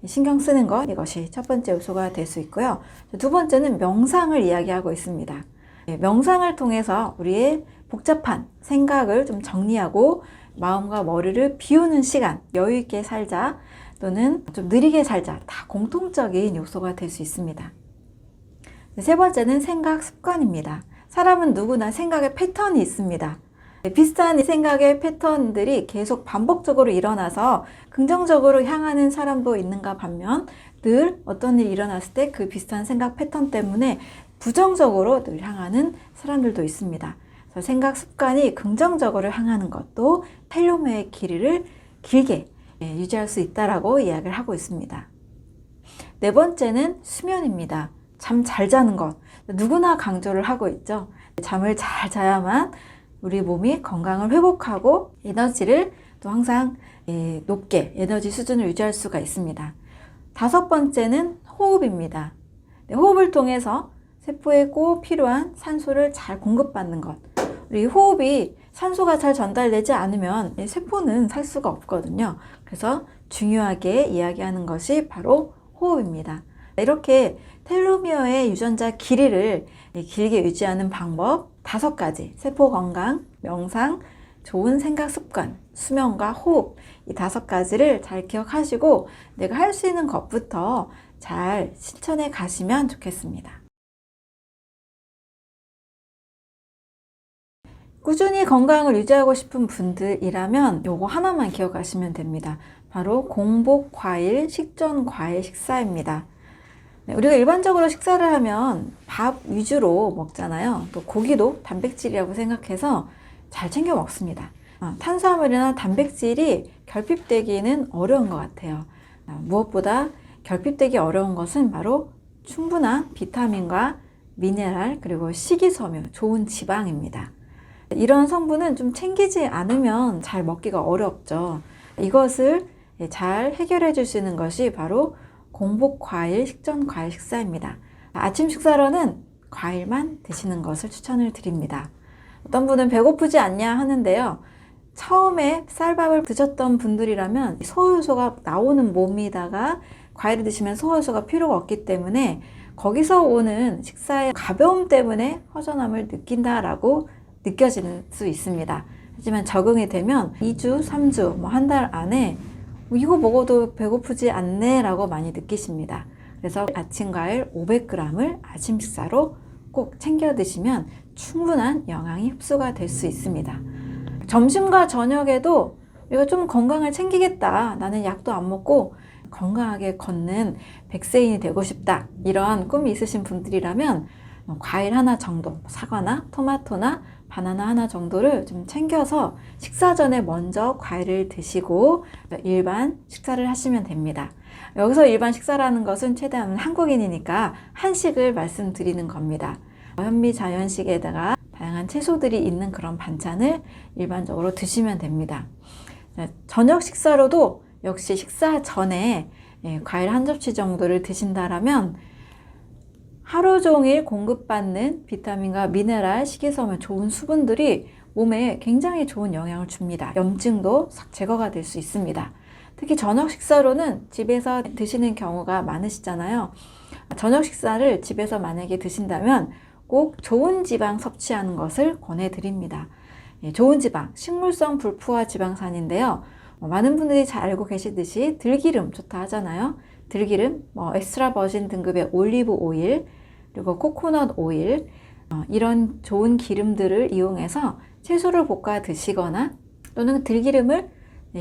신경 쓰는 것, 이것이 첫 번째 요소가 될 수 있고요. 두 번째는 명상을 이야기하고 있습니다. 명상을 통해서 우리의 복잡한 생각을 좀 정리하고 마음과 머리를 비우는 시간, 여유 있게 살자 또는 좀 느리게 살자, 다 공통적인 요소가 될 수 있습니다. 세 번째는 생각 습관입니다. 사람은 누구나 생각의 패턴이 있습니다. 비슷한 생각의 패턴들이 계속 반복적으로 일어나서 긍정적으로 향하는 사람도 있는가 반면, 늘 어떤 일이 일어났을 때 그 비슷한 생각 패턴 때문에 부정적으로 늘 향하는 사람들도 있습니다. 그래서 생각 습관이 긍정적으로 향하는 것도 텔로미어의 길이를 길게 유지할 수 있다라고 이야기를 하고 있습니다. 네 번째는 수면입니다. 잠 잘 자는 것, 누구나 강조를 하고 있죠. 잠을 잘 자야만 우리 몸이 건강을 회복하고 에너지를 또 항상 높게 에너지 수준을 유지할 수가 있습니다. 5번째는 호흡입니다. 호흡을 통해서 세포에 꼭 필요한 산소를 잘 공급받는 것. 우리 호흡이 산소가 잘 전달되지 않으면 세포는 살 수가 없거든요. 그래서 중요하게 이야기하는 것이 바로 호흡입니다. 이렇게 텔로미어의 유전자 길이를 길게 유지하는 방법 5가지, 세포 건강, 명상, 좋은 생각 습관, 수면과 호흡, 이 5가지를 잘 기억하시고 내가 할 수 있는 것부터 잘 실천해 가시면 좋겠습니다. 꾸준히 건강을 유지하고 싶은 분들이라면 요거 하나만 기억하시면 됩니다. 바로 공복 과일, 식전 과일 식사입니다. 우리가 일반적으로 식사를 하면 밥 위주로 먹잖아요. 또 고기도 단백질이라고 생각해서 잘 챙겨 먹습니다. 탄수화물이나 단백질이 결핍되기는 어려운 것 같아요. 무엇보다 결핍되기 어려운 것은 바로 충분한 비타민과 미네랄, 그리고 식이섬유, 좋은 지방입니다. 이런 성분은 좀 챙기지 않으면 잘 먹기가 어렵죠. 이것을 잘 해결해 줄 수 있는 것이 바로 공복 과일, 식전 과일 식사입니다. 아침 식사로는 과일만 드시는 것을 추천을 드립니다. 어떤 분은 배고프지 않냐 하는데요. 처음에 쌀밥을 드셨던 분들이라면 소화효소가 나오는 몸이다가 과일을 드시면 소화효소가 필요가 없기 때문에 거기서 오는 식사의 가벼움 때문에 허전함을 느낀다라고 느껴질 수 있습니다. 하지만 적응이 되면 2주, 3주, 한 달 안에 이거 먹어도 배고프지 않네 라고 많이 느끼십니다. 그래서 아침 과일 500g을 아침 식사로 꼭 챙겨 드시면 충분한 영양이 흡수가 될 수 있습니다. 점심과 저녁에도 이거 좀 건강을 챙기겠다, 나는 약도 안 먹고 건강하게 걷는 백세인이 되고 싶다, 이런 꿈이 있으신 분들이라면 과일 하나 정도, 사과나 토마토나 바나나 하나 정도를 좀 챙겨서 식사 전에 먼저 과일을 드시고 일반 식사를 하시면 됩니다. 여기서 일반 식사라는 것은 최대한 한국인이니까 한식을 말씀드리는 겁니다. 현미자연식에다가 다양한 채소들이 있는 그런 반찬을 일반적으로 드시면 됩니다. 저녁 식사로도 역시 식사 전에 과일 한 접시 정도를 드신다라면 하루 종일 공급받는 비타민과 미네랄, 식이섬유, 좋은 수분들이 몸에 굉장히 좋은 영향을 줍니다. 염증도 싹 제거가 될 수 있습니다. 특히 저녁 식사로는 집에서 드시는 경우가 많으시잖아요. 저녁 식사를 집에서 만약에 드신다면 꼭 좋은 지방 섭취하는 것을 권해드립니다. 좋은 지방, 식물성 불포화 지방산인데요. 많은 분들이 잘 알고 계시듯이 들기름 좋다 하잖아요. 들기름, 엑스트라 버진 등급의 올리브 오일, 그리고 코코넛 오일, 이런 좋은 기름들을 이용해서 채소를 볶아 드시거나 또는 들기름을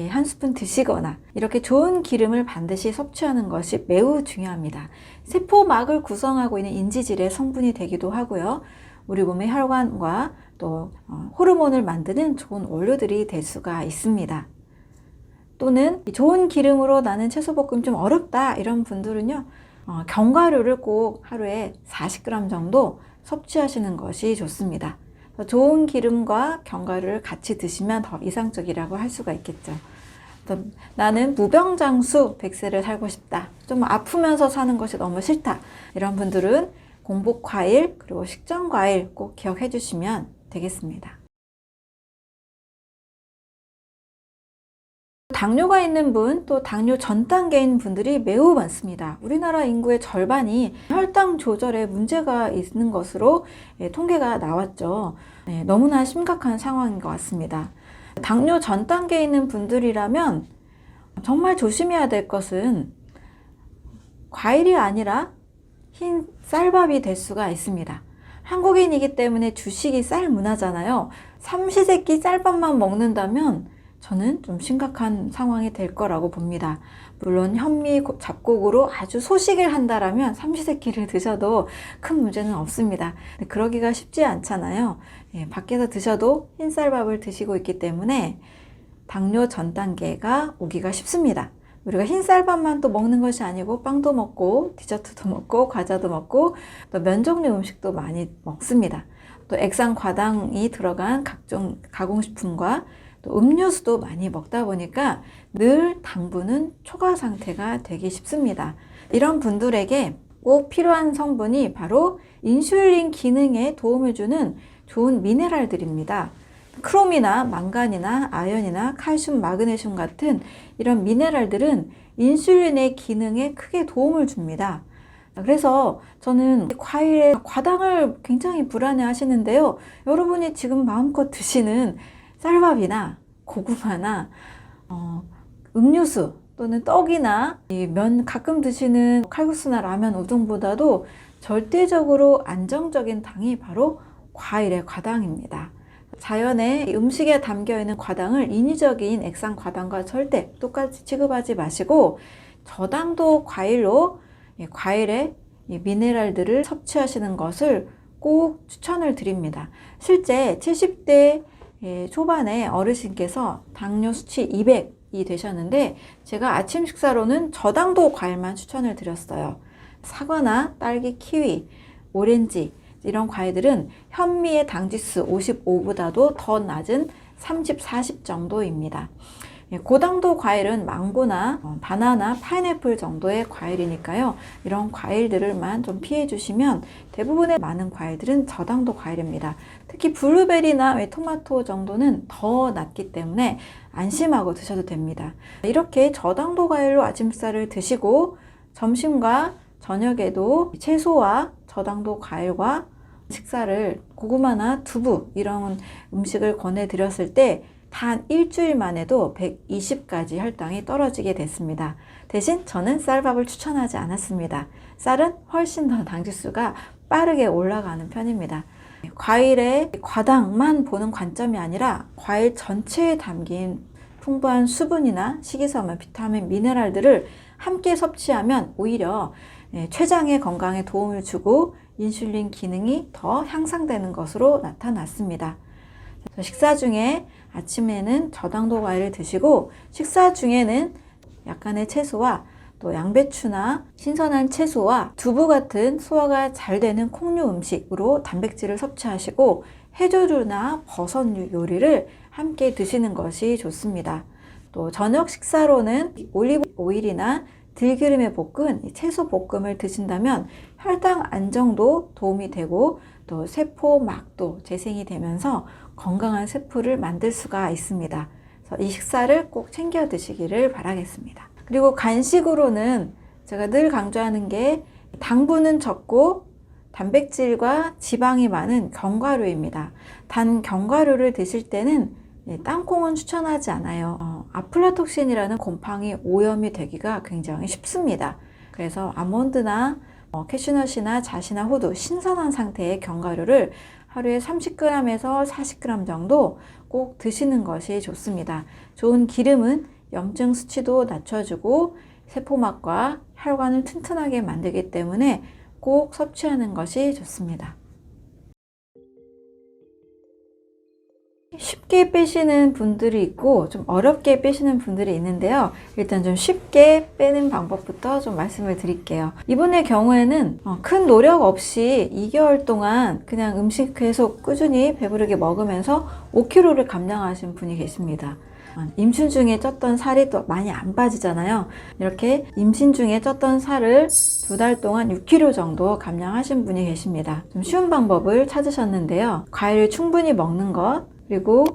한 스푼 드시거나 이렇게 좋은 기름을 반드시 섭취하는 것이 매우 중요합니다. 세포막을 구성하고 있는 인지질의 성분이 되기도 하고요. 우리 몸의 혈관과 또 호르몬을 만드는 좋은 원료들이 될 수가 있습니다. 또는 좋은 기름으로 나는 채소볶음 좀 어렵다 이런 분들은요, 견과류를 꼭 하루에 40g 정도 섭취하시는 것이 좋습니다. 좋은 기름과 견과류를 같이 드시면 더 이상적이라고 할 수가 있겠죠. 나는 무병장수 100세를 살고 싶다, 좀 아프면서 사는 것이 너무 싫다, 이런 분들은 공복 과일 그리고 식전 과일 꼭 기억해 주시면 되겠습니다. 당뇨가 있는 분, 또 당뇨 전 단계인 분들이 매우 많습니다. 우리나라 인구의 절반이 혈당 조절에 문제가 있는 것으로 통계가 나왔죠. 너무나 심각한 상황인 것 같습니다. 당뇨 전 단계에 있는 분들이라면 정말 조심해야 될 것은 과일이 아니라 흰 쌀밥이 될 수가 있습니다. 한국인이기 때문에 주식이 쌀 문화잖아요. 삼시세끼 쌀밥만 먹는다면 저는 좀 심각한 상황이 될 거라고 봅니다. 물론 현미 잡곡으로 아주 소식을 한다라면 삼시세끼를 드셔도 큰 문제는 없습니다. 그러기가 쉽지 않잖아요. 밖에서 드셔도 흰쌀밥을 드시고 있기 때문에 당뇨 전 단계가 오기가 쉽습니다. 우리가 흰쌀밥만 또 먹는 것이 아니고 빵도 먹고 디저트도 먹고 과자도 먹고 또 면 종류 음식도 많이 먹습니다. 또 액상 과당이 들어간 각종 가공식품과 또 음료수도 많이 먹다 보니까 늘 당분은 초과 상태가 되기 쉽습니다. 이런 분들에게 꼭 필요한 성분이 바로 인슐린 기능에 도움을 주는 좋은 미네랄들입니다. 크롬이나 망간이나 아연이나 칼슘, 마그네슘 같은 이런 미네랄들은 인슐린의 기능에 크게 도움을 줍니다. 그래서 저는 과일에 과당을 굉장히 불안해 하시는데요. 여러분이 지금 마음껏 드시는 쌀밥이나 고구마나 음료수 또는 떡이나 면 가끔 드시는 칼국수나 라면, 우동보다도 절대적으로 안정적인 당이 바로 과일의 과당입니다. 자연의 음식에 담겨있는 과당을 인위적인 액상 과당과 절대 똑같이 취급하지 마시고 저당도 과일로 과일의 미네랄들을 섭취하시는 것을 꼭 추천을 드립니다. 실제 70대 초반에 어르신께서 당뇨 수치 200이 되셨는데 제가 아침 식사로는 저당도 과일만 추천을 드렸어요. 사과나 딸기, 키위, 오렌지 이런 과일들은 현미의 당지수 55보다도 더 낮은 30, 40 정도입니다. 고당도 과일은 망고나 바나나, 파인애플 정도의 과일이니까요. 이런 과일들을만 좀 피해 주시면 대부분의 많은 과일들은 저당도 과일입니다. 특히 블루베리나 토마토 정도는 더 낮기 때문에 안심하고 드셔도 됩니다. 이렇게 저당도 과일로 아침 식사를 드시고 점심과 저녁에도 채소와 저당도 과일과 식사를 고구마나 두부 이런 음식을 권해드렸을 때 단 일주일만 해도 120까지 혈당이 떨어지게 됐습니다. 대신 저는 쌀밥을 추천하지 않았습니다. 쌀은 훨씬 더 당지수가 빠르게 올라가는 편입니다. 과일의 과당만 보는 관점이 아니라 과일 전체에 담긴 풍부한 수분이나 식이섬유, 비타민, 미네랄들을 함께 섭취하면 오히려 췌장의 건강에 도움을 주고 인슐린 기능이 더 향상되는 것으로 나타났습니다. 식사 중에 아침에는 저당도 과일을 드시고 식사 중에는 약간의 채소와 또 양배추나 신선한 채소와 두부 같은 소화가 잘 되는 콩류 음식으로 단백질을 섭취하시고 해조류나 버섯류 요리를 함께 드시는 것이 좋습니다. 또 저녁 식사로는 올리브 오일이나 들기름에 볶은 채소 볶음을 드신다면 혈당 안정도 도움이 되고 또 세포막도 재생이 되면서 건강한 세포를 만들 수가 있습니다. 그래서 이 식사를 꼭 챙겨 드시기를 바라겠습니다. 그리고 간식으로는 제가 늘 강조하는 게 당분은 적고 단백질과 지방이 많은 견과류입니다. 단 견과류를 드실 때는 땅콩은 추천하지 않아요. 아플라톡신이라는 곰팡이 오염이 되기가 굉장히 쉽습니다. 그래서 아몬드나 캐슈넛이나 잣이나 호두, 신선한 상태의 견과류를 하루에 30g에서 40g 정도 꼭 드시는 것이 좋습니다. 좋은 기름은 염증 수치도 낮춰주고 세포막과 혈관을 튼튼하게 만들기 때문에 꼭 섭취하는 것이 좋습니다. 쉽게 빼시는 분들이 있고 좀 어렵게 빼시는 분들이 있는데요. 일단 좀 쉽게 빼는 방법부터 좀 말씀을 드릴게요. 이분의 경우에는 큰 노력 없이 2개월 동안 그냥 음식 계속 꾸준히 배부르게 먹으면서 5kg를 감량하신 분이 계십니다. 임신 중에 쪘던 살이 또 많이 안 빠지잖아요. 이렇게 임신 중에 쪘던 살을 2달 동안 6kg 정도 감량하신 분이 계십니다. 좀 쉬운 방법을 찾으셨는데요. 과일을 충분히 먹는 것, 그리고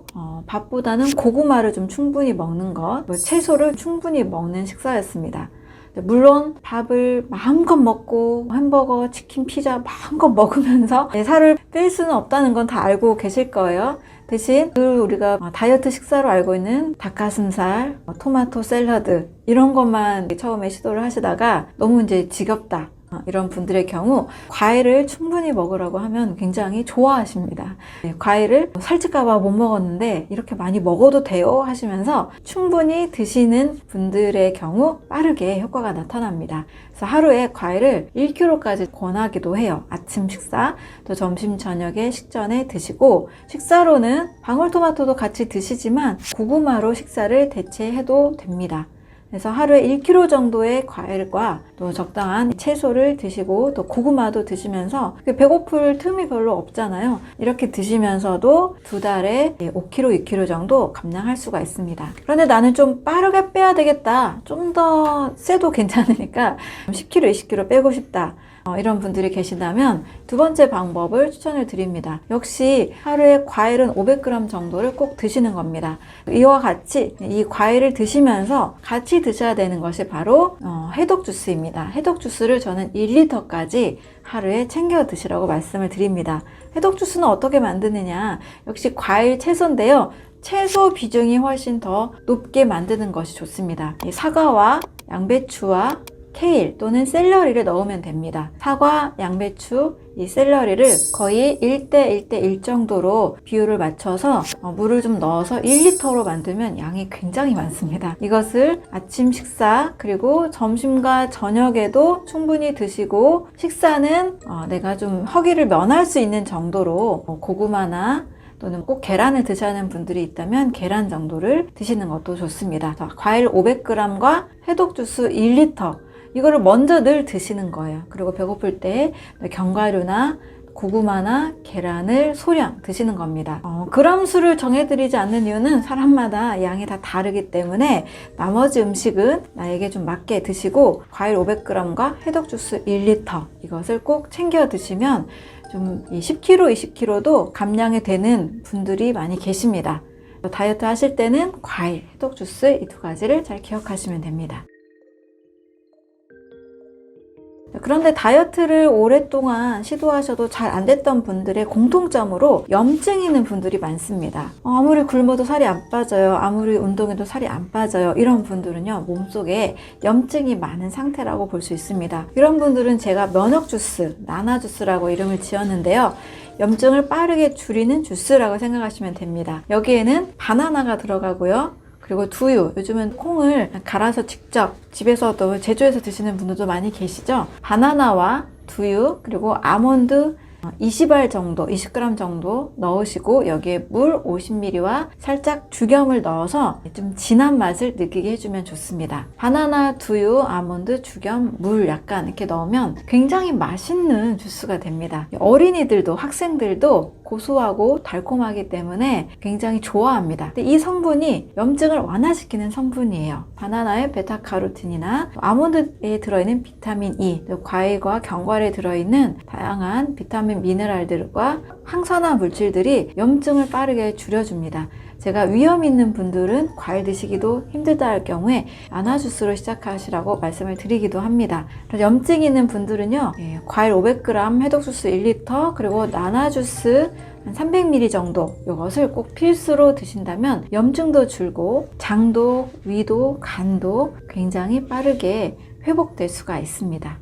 밥보다는 고구마를 좀 충분히 먹는 것, 채소를 충분히 먹는 식사였습니다. 물론 밥을 마음껏 먹고 햄버거, 치킨, 피자 마음껏 먹으면서 살을 뺄 수는 없다는 건 다 알고 계실 거예요. 대신 우리가 다이어트 식사로 알고 있는 닭가슴살, 토마토 샐러드 이런 것만 처음에 시도를 하시다가 너무 이제 지겹다 이런 분들의 경우 과일을 충분히 먹으라고 하면 굉장히 좋아하십니다. 과일을 살찔까봐 못 먹었는데 이렇게 많이 먹어도 돼요 하시면서 충분히 드시는 분들의 경우 빠르게 효과가 나타납니다. 그래서 하루에 과일을 1kg까지 권하기도 해요. 아침 식사, 또 점심 저녁에 식전에 드시고 식사로는 방울토마토도 같이 드시지만 고구마로 식사를 대체해도 됩니다. 그래서 하루에 1kg 정도의 과일과 또 적당한 채소를 드시고 또 고구마도 드시면서 배고플 틈이 별로 없잖아요. 이렇게 드시면서도 2달에 5kg, 6kg 정도 감량할 수가 있습니다. 그런데 나는 좀 빠르게 빼야 되겠다. 좀 더 세도 괜찮으니까 10kg, 20kg 빼고 싶다. 이런 분들이 계신다면 두 번째 방법을 추천을 드립니다. 역시 하루에 과일은 500g 정도를 꼭 드시는 겁니다. 이와 같이 이 과일을 드시면서 같이 드셔야 되는 것이 바로 해독 주스입니다. 해독 주스를 저는 1리터까지 하루에 챙겨 드시라고 말씀을 드립니다. 해독 주스는 어떻게 만드느냐? 역시 과일, 채소인데요. 채소 비중이 훨씬 더 높게 만드는 것이 좋습니다. 이 사과와 양배추와 케일 또는 샐러리를 넣으면 됩니다. 사과, 양배추, 이 샐러리를 거의 1대1대1 정도로 비율을 맞춰서 물을 좀 넣어서 1리터로 만들면 양이 굉장히 많습니다. 이것을 아침 식사 그리고 점심과 저녁에도 충분히 드시고, 식사는 내가 좀 허기를 면할 수 있는 정도로 고구마나 또는 꼭 계란을 드셔야 하는 분들이 있다면 계란 정도를 드시는 것도 좋습니다. 과일 500g과 해독 주스 1리터, 이거를 먼저 늘 드시는 거예요. 그리고 배고플 때 견과류나 고구마나 계란을 소량 드시는 겁니다. 그람 수를 정해드리지 않는 이유는 사람마다 양이 다 다르기 때문에 나머지 음식은 나에게 좀 맞게 드시고, 과일 500g과 해독 주스 1리터 이것을 꼭 챙겨 드시면 좀 10kg, 20kg도 감량이 되는 분들이 많이 계십니다. 다이어트 하실 때는 과일, 해독 주스 이 두 가지를 잘 기억하시면 됩니다. 그런데 다이어트를 오랫동안 시도하셔도 잘 안 됐던 분들의 공통점으로 염증이 있는 분들이 많습니다. 아무리 굶어도 살이 안 빠져요. 아무리 운동해도 살이 안 빠져요. 이런 분들은요, 몸속에 염증이 많은 상태라고 볼 수 있습니다. 이런 분들은 제가 면역 주스, 나나 주스라고 이름을 지었는데요. 염증을 빠르게 줄이는 주스라고 생각하시면 됩니다. 여기에는 바나나가 들어가고요. 그리고 두유, 요즘은 콩을 갈아서 직접 집에서도 제조해서 드시는 분들도 많이 계시죠. 바나나와 두유 그리고 아몬드 20알 정도, 20g 정도 넣으시고, 여기에 물 50ml와 살짝 죽염을 넣어서 좀 진한 맛을 느끼게 해주면 좋습니다. 바나나, 두유, 아몬드, 죽염, 물 약간 이렇게 넣으면 굉장히 맛있는 주스가 됩니다. 어린이들도 학생들도 고소하고 달콤하기 때문에 굉장히 좋아합니다. 근데 이 성분이 염증을 완화시키는 성분이에요. 바나나의 베타카로틴이나 아몬드에 들어있는 비타민 E, 과일과 견과류에 들어있는 다양한 비타민 미네랄들과 항산화 물질들이 염증을 빠르게 줄여줍니다. 제가 위험 있는 분들은 과일 드시기도 힘들다 할 경우에 나나 주스로 시작하시라고 말씀을 드리기도 합니다. 염증이 있는 분들은요, 과일 500g, 해독 주스 1리터, 그리고 나나 주스 한 300ml 정도, 이것을 꼭 필수로 드신다면 염증도 줄고 장도, 위도, 간도 굉장히 빠르게 회복될 수가 있습니다.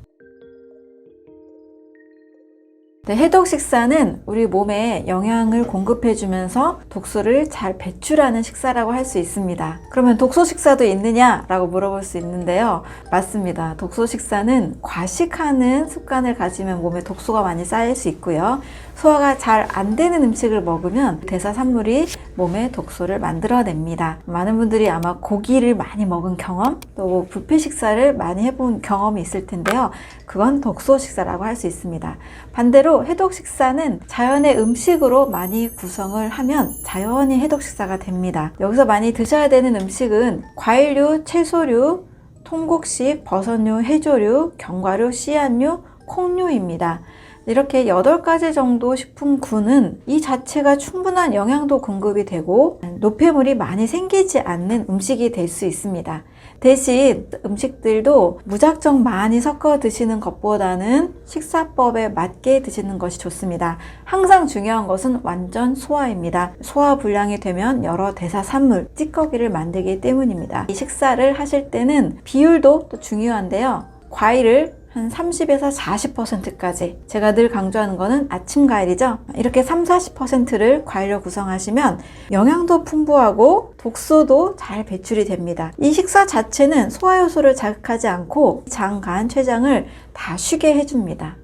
해독 식사는 우리 몸에 영양을 공급해주면서 독소를 잘 배출하는 식사라고 할 수 있습니다. 그러면 독소 식사도 있느냐라고 물어볼 수 있는데요. 맞습니다. 독소 식사는 과식하는 습관을 가지면 몸에 독소가 많이 쌓일 수 있고요. 소화가 잘 안 되는 음식을 먹으면 대사산물이 몸에 독소를 만들어냅니다. 많은 분들이 아마 고기를 많이 먹은 경험, 또 뷔페 식사를 많이 해본 경험이 있을 텐데요. 그건 독소 식사라고 할 수 있습니다. 반대로 해독 식사는 자연의 음식으로 많이 구성을 하면 자연히 해독 식사가 됩니다. 여기서 많이 드셔야 되는 음식은 과일류, 채소류, 통곡식, 버섯류, 해조류, 견과류, 씨앗류, 콩류입니다. 이렇게 8가지 정도 식품군은 이 자체가 충분한 영양도 공급이 되고 노폐물이 많이 생기지 않는 음식이 될 수 있습니다. 대신 음식들도 무작정 많이 섞어 드시는 것보다는 식사법에 맞게 드시는 것이 좋습니다. 항상 중요한 것은 완전 소화입니다. 소화 불량이 되면 여러 대사산물, 찌꺼기를 만들기 때문입니다. 이 식사를 하실 때는 비율도 또 중요한데요. 과일을 한 30에서 40%까지, 제가 늘 강조하는 거는 아침 과일이죠. 이렇게 30-40%를 과일로 구성하시면 영양도 풍부하고 독소도 잘 배출이 됩니다. 이 식사 자체는 소화효소를 자극하지 않고 장, 간, 췌장을 다 쉬게 해줍니다.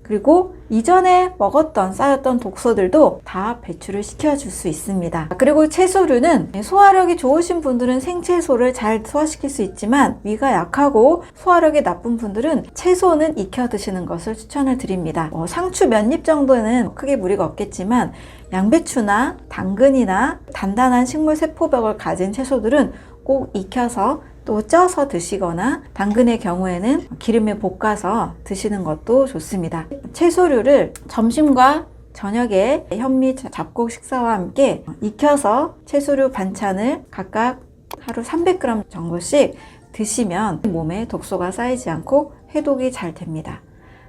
그리고 이전에 먹었던 쌓였던 독소들도 다 배출을 시켜줄 수 있습니다. 그리고 채소류는 소화력이 좋으신 분들은 생채소를 잘 소화시킬 수 있지만 위가 약하고 소화력이 나쁜 분들은 채소는 익혀 드시는 것을 추천을 드립니다. 상추 몇 입 정도는 크게 무리가 없겠지만 양배추나 당근이나 단단한 식물 세포벽을 가진 채소들은 꼭 익혀서 또 쪄서 드시거나, 당근의 경우에는 기름에 볶아서 드시는 것도 좋습니다. 채소류를 점심과 저녁에 현미 잡곡 식사와 함께 익혀서 채소류 반찬을 각각 하루 300g 정도씩 드시면 몸에 독소가 쌓이지 않고 해독이 잘 됩니다.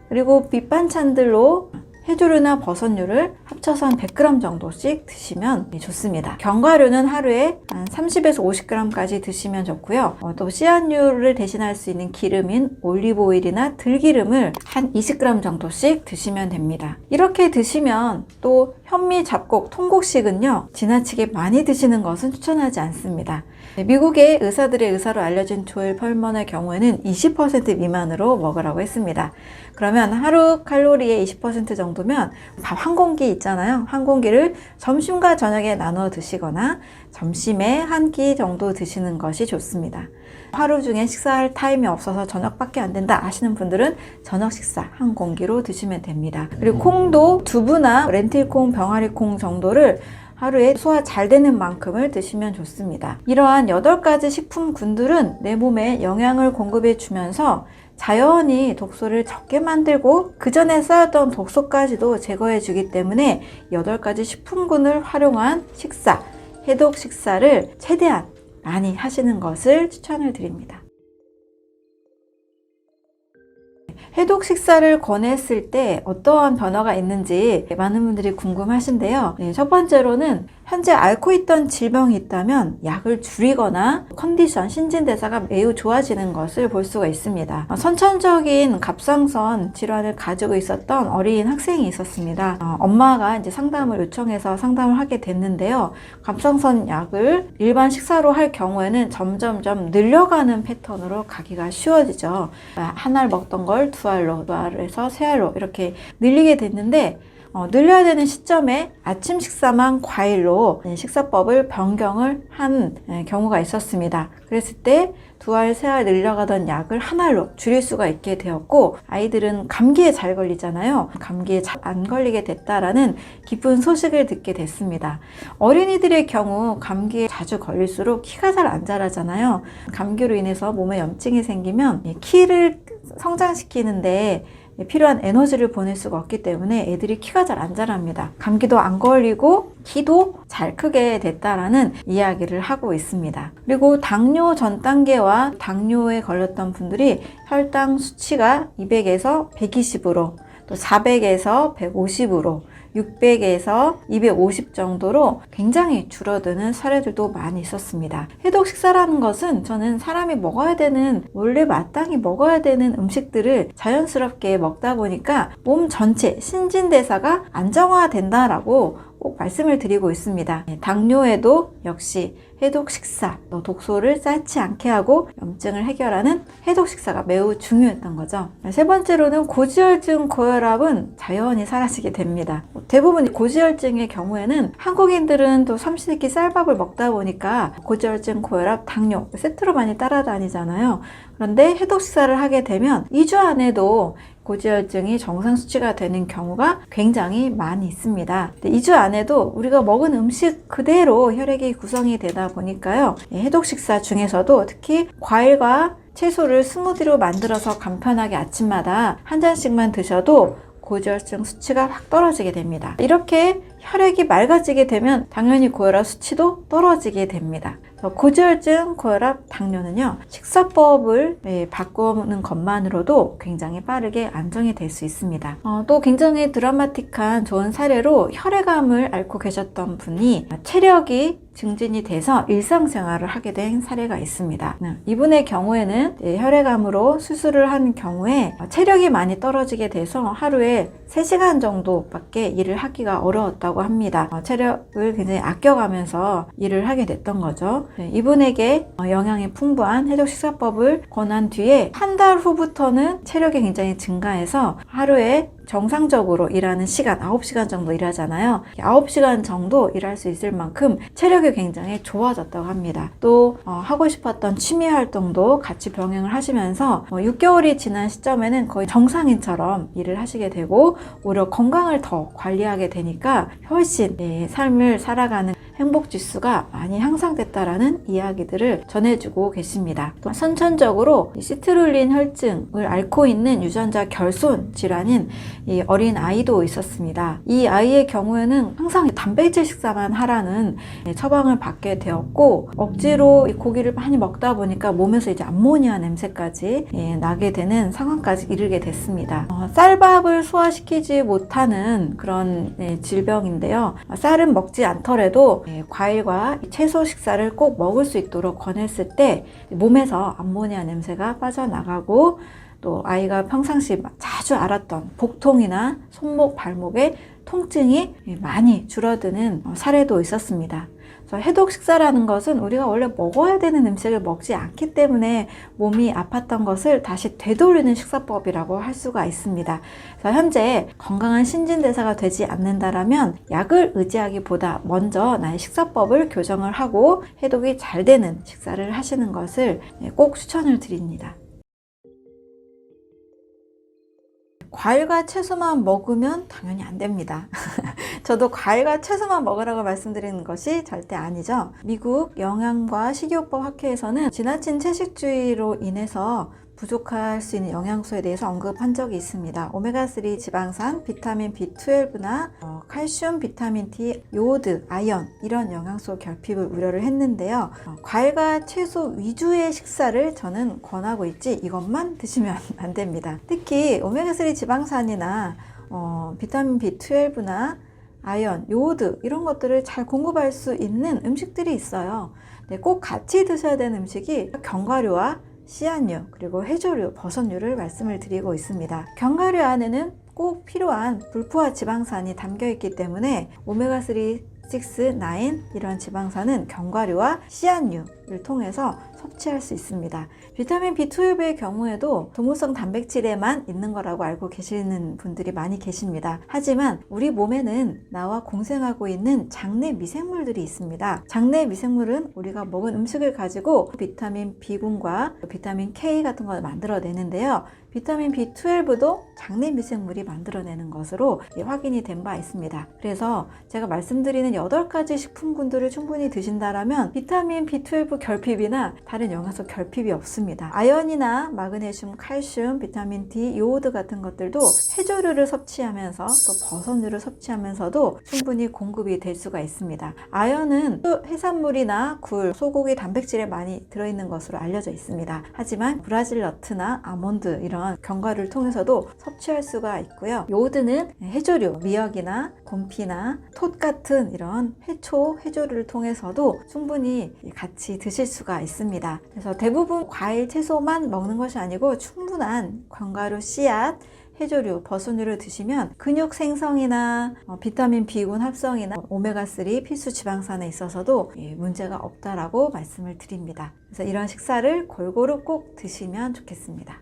그리고 밑반찬들로 해조류나 버섯류를 합쳐서 한 100g 정도씩 드시면 좋습니다. 견과류는 하루에 한 30에서 50g까지 드시면 좋고요. 또 씨앗류를 대신할 수 있는 기름인 올리브오일이나 들기름을 한 20g 정도씩 드시면 됩니다. 이렇게 드시면 또 현미, 잡곡, 통곡식은요 지나치게 많이 드시는 것은 추천하지 않습니다. 미국의 의사들의 의사로 알려진 조엘 펄먼의 경우에는 20% 미만으로 먹으라고 했습니다. 그러면 하루 칼로리의 20% 정도면 밥 한 공기 있잖아요. 한 공기를 점심과 저녁에 나눠 드시거나 점심에 한 끼 정도 드시는 것이 좋습니다. 하루 중에 식사할 타임이 없어서 저녁밖에 안 된다 하시는 분들은 저녁 식사 한 공기로 드시면 됩니다. 그리고 콩도 두부나 렌틸콩, 병아리콩 정도를 하루에 소화 잘 되는 만큼을 드시면 좋습니다. 이러한 8가지 식품군들은 내 몸에 영양을 공급해 주면서 자연히 독소를 적게 만들고 그 전에 쌓였던 독소까지도 제거해 주기 때문에 8가지 식품군을 활용한 식사, 해독 식사를 최대한 많이 하시는 것을 추천을 드립니다. 해독 식사를 권했을 때 어떠한 변화가 있는지 많은 분들이 궁금하신데요. 첫 번째로는 현재 앓고 있던 질병이 있다면 약을 줄이거나 컨디션, 신진대사가 매우 좋아지는 것을 볼 수가 있습니다. 선천적인 갑상선 질환을 가지고 있었던 어린 학생이 있었습니다. 엄마가 이제 상담을 요청해서 상담을 하게 됐는데요. 갑상선 약을 일반 식사로 할 경우에는 점점점 늘려가는 패턴으로 가기가 쉬워지죠. 한 알 먹던 걸 2알로, 2알에서 3알로 이렇게 늘리게 됐는데 늘려야 되는 시점에 아침 식사만 과일로 식사법을 변경을 한 경우가 있었습니다. 그랬을 때 2알, 3알 늘려가던 약을 1알로 줄일 수가 있게 되었고 아이들은 감기에 잘 걸리잖아요. 감기에 잘 안 걸리게 됐다라는 기쁜 소식을 듣게 됐습니다. 어린이들의 경우 감기에 자주 걸릴수록 키가 잘 안 자라잖아요. 감기로 인해서 몸에 염증이 생기면 키를 성장시키는데 필요한 에너지를 보낼 수가 없기 때문에 애들이 키가 잘 안 자랍니다. 감기도 안 걸리고 키도 잘 크게 됐다라는 이야기를 하고 있습니다. 그리고 당뇨 전 단계와 당뇨에 걸렸던 분들이 혈당 수치가 200에서 120으로 또 400에서 150으로 600에서 250 정도로 굉장히 줄어드는 사례들도 많이 있었습니다. 해독 식사라는 것은 저는 사람이 먹어야 되는, 원래 마땅히 먹어야 되는 음식들을 자연스럽게 먹다 보니까 몸 전체 신진대사가 안정화된다라고 꼭 말씀을 드리고 있습니다. 당뇨에도 역시 해독 식사, 독소를 쌓지 않게 하고 염증을 해결하는 해독 식사가 매우 중요했던 거죠. 세 번째로는 고지혈증, 고혈압은 자연히 사라지게 됩니다. 대부분 고지혈증의 경우에는 한국인들은 또 삼시세끼 쌀밥을 먹다 보니까 고지혈증, 고혈압, 당뇨 세트로 많이 따라다니잖아요. 그런데 해독 식사를 하게 되면 2주 안에도 고지혈증이 정상 수치가 되는 경우가 굉장히 많이 있습니다. 2주 안에도 우리가 먹은 음식 그대로 혈액이 구성이 되다 보니까요. 해독 식사 중에서도 특히 과일과 채소를 스무디로 만들어서 간편하게 아침마다 한 잔씩만 드셔도 고지혈증 수치가 확 떨어지게 됩니다. 이렇게 혈액이 맑아지게 되면 당연히 고혈압 수치도 떨어지게 됩니다. 고지혈증, 고혈압, 당뇨는요, 식사법을 바꾸는 것만으로도 굉장히 빠르게 안정이 될 수 있습니다. 또 굉장히 드라마틱한 좋은 사례로 혈액암을 앓고 계셨던 분이 체력이 증진이 돼서 일상생활을 하게 된 사례가 있습니다. 이분의 경우에는 혈액암으로 수술을 한 경우에 체력이 많이 떨어지게 돼서 하루에 3시간 정도밖에 일을 하기가 어려웠다고 합니다. 체력을 굉장히 아껴가면서 일을 하게 됐던 거죠. 이분에게 영양이 풍부한 해독 식사법을 권한 뒤에 한 달 후부터는 체력이 굉장히 증가해서 하루에 정상적으로 일하는 시간 9시간 정도 일하잖아요. 9시간 정도 일할 수 있을 만큼 체력이 굉장히 좋아졌다고 합니다. 또 하고 싶었던 취미 활동도 같이 병행을 하시면서 6개월이 지난 시점에는 거의 정상인처럼 일을 하시게 되고 오히려 건강을 더 관리하게 되니까 훨씬 삶을 살아가는 행복지수가 많이 향상됐다라는 이야기들을 전해주고 계십니다. 또 선천적으로 시트룰린 혈증을 앓고 있는 유전자 결손 질환인 이 어린 아이도 있었습니다. 이 아이의 경우에는 항상 단백질 식사만 하라는 처방을 받게 되었고, 억지로 이 고기를 많이 먹다 보니까 몸에서 이제 암모니아 냄새까지 나게 되는 상황까지 이르게 됐습니다. 쌀밥을 소화시키지 못하는 그런 질병인데요. 쌀은 먹지 않더라도 과일과 채소 식사를 꼭 먹을 수 있도록 권했을 때 몸에서 암모니아 냄새가 빠져나가고, 또 아이가 평상시 자주 앓았던 복통이나 손목, 발목의 통증이 많이 줄어드는 사례도 있었습니다. 그래서 해독 식사라는 것은 우리가 원래 먹어야 되는 음식을 먹지 않기 때문에 몸이 아팠던 것을 다시 되돌리는 식사법이라고 할 수가 있습니다. 그래서 현재 건강한 신진대사가 되지 않는다라면 약을 의지하기보다 먼저 나의 식사법을 교정을 하고 해독이 잘 되는 식사를 하시는 것을 꼭 추천을 드립니다. 과일과 채소만 먹으면 당연히 안 됩니다. 저도 과일과 채소만 먹으라고 말씀드리는 것이 절대 아니죠. 미국 영양과 식이요법 학회에서는 지나친 채식주의로 인해서 부족할 수 있는 영양소에 대해서 언급한 적이 있습니다. 오메가3 지방산, 비타민 B12나 칼슘, 비타민 D, 요오드, 아연 이런 영양소 결핍을 우려를 했는데요. 과일과 채소 위주의 식사를 저는 권하고 있지 이것만 드시면 안 됩니다. 특히 오메가3 지방산이나 비타민 B12나 아연, 요오드 이런 것들을 잘 공급할 수 있는 음식들이 있어요. 꼭 같이 드셔야 되는 음식이 견과류와 씨앗류, 그리고 해조류, 버섯류를 말씀을 드리고 있습니다. 견과류 안에는 꼭 필요한 불포화 지방산이 담겨 있기 때문에 오메가3, 6, 9 이런 지방산은 견과류와 씨앗류를 통해서 섭취할 수 있습니다. 비타민 B12의 경우에도 동물성 단백질에만 있는 거라고 알고 계시는 분들이 많이 계십니다. 하지만 우리 몸에는 나와 공생하고 있는 장내 미생물들이 있습니다. 장내 미생물은 우리가 먹은 음식을 가지고 비타민 B군과 비타민 K 같은 걸 만들어내는데요. 비타민 B12도 장내 미생물이 만들어내는 것으로 확인이 된 바 있습니다. 그래서 제가 말씀드리는 8가지 식품군들을 충분히 드신다라면 비타민 B12 결핍이나 다른 영양소 결핍이 없습니다. 아연이나 마그네슘, 칼슘, 비타민 D, 요오드 같은 것들도 해조류를 섭취하면서 또 버섯류를 섭취하면서도 충분히 공급이 될 수가 있습니다. 아연은 또 해산물이나 굴, 소고기 단백질에 많이 들어있는 것으로 알려져 있습니다. 하지만 브라질 너트나 아몬드 이런 견과류를 통해서도 섭취할 수가 있고요. 요오드는 해조류, 미역이나 곰피나 톳 같은 이런 해초, 해조류를 통해서도 충분히 같이 드실 수가 있습니다. 그래서 대부분 과일, 채소만 먹는 것이 아니고 충분한 견과류, 씨앗, 해조류, 버섯류를 드시면 근육 생성이나 비타민 B군 합성이나 오메가3 필수 지방산에 있어서도 문제가 없다라고 말씀을 드립니다. 그래서 이런 식사를 골고루 꼭 드시면 좋겠습니다.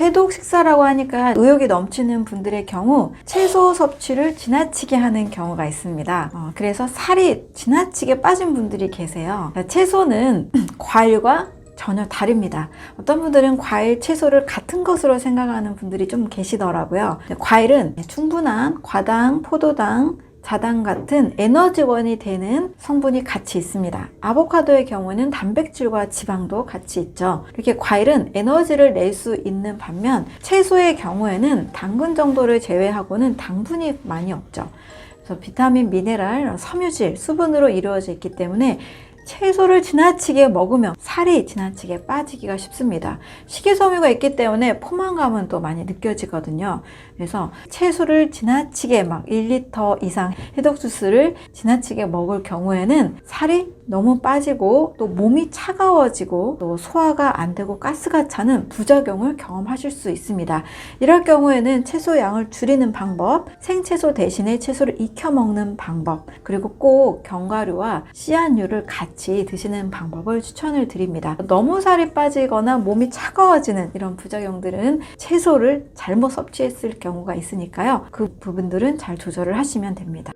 해독 식사라고 하니까 의욕이 넘치는 분들의 경우 채소 섭취를 지나치게 하는 경우가 있습니다. 그래서 살이 지나치게 빠진 분들이 계세요. 채소는 과일과 전혀 다릅니다. 어떤 분들은 과일, 채소를 같은 것으로 생각하는 분들이 좀 계시더라고요. 과일은 충분한 과당, 포도당, 자당 같은 에너지원이 되는 성분이 같이 있습니다. 아보카도의 경우는 단백질과 지방도 같이 있죠. 이렇게 과일은 에너지를 낼 수 있는 반면 채소의 경우에는 당근 정도를 제외하고는 당분이 많이 없죠. 그래서 비타민, 미네랄, 섬유질, 수분으로 이루어져 있기 때문에 채소를 지나치게 먹으면 살이 지나치게 빠지기가 쉽습니다. 식이섬유가 있기 때문에 포만감은 또 많이 느껴지거든요. 그래서 채소를 지나치게 막 1리터 이상 해독 주스를 지나치게 먹을 경우에는 살이 너무 빠지고 또 몸이 차가워지고 또 소화가 안 되고 가스가 차는 부작용을 경험하실 수 있습니다. 이럴 경우에는 채소 양을 줄이는 방법, 생채소 대신에 채소를 익혀 먹는 방법, 그리고 꼭 견과류와 씨앗류를 같이 드시는 방법을 추천을 드립니다. 너무 살이 빠지거나 몸이 차가워지는 이런 부작용들은 채소를 잘못 섭취했을 경우가 있으니까요. 그 부분들은 잘 조절을 하시면 됩니다.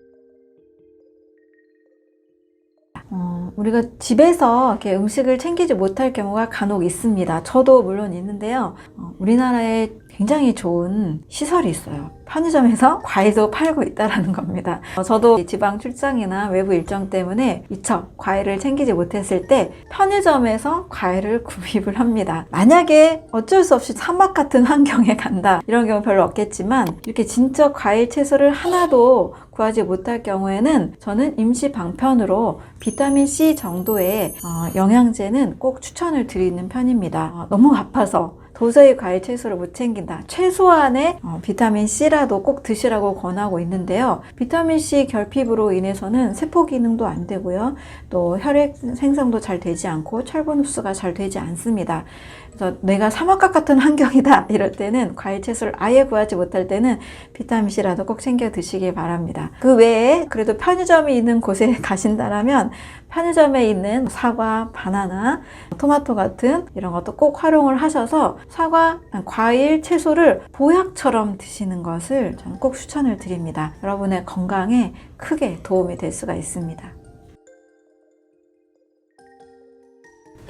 우리가 집에서 이렇게 음식을 챙기지 못할 경우가 간혹 있습니다. 저도 물론 있는데요. 우리나라에 굉장히 좋은 시설이 있어요. 편의점에서 과일도 팔고 있다라는 겁니다. 저도 지방 출장이나 외부 일정 때문에 이처 과일을 챙기지 못했을 때 편의점에서 과일을 구입을 합니다. 만약에 어쩔 수 없이 사막 같은 환경에 간다, 이런 경우 별로 없겠지만 이렇게 진짜 과일 채소를 하나도 구하지 못할 경우에는 저는 임시 방편으로 비타민C 정도의 영양제는 꼭 추천을 드리는 편입니다. 너무 아파서 도저히 과일 채소를 못 챙긴다, 최소한의 비타민C라도 꼭 드시라고 권하고 있는데요. 비타민C 결핍으로 인해서는 세포 기능도 안 되고요, 또 혈액 생성도 잘 되지 않고 철분 흡수가 잘 되지 않습니다. 그래서 내가 사막과 같은 환경이다 이럴 때는, 과일 채소를 아예 구하지 못할 때는 비타민C라도 꼭 챙겨 드시기 바랍니다. 그 외에 그래도 편의점이 있는 곳에 가신다면 편의점에 있는 사과, 바나나, 토마토 같은 이런 것도 꼭 활용을 하셔서 사과, 과일, 채소를 보약처럼 드시는 것을 저는 꼭 추천을 드립니다. 여러분의 건강에 크게 도움이 될 수가 있습니다.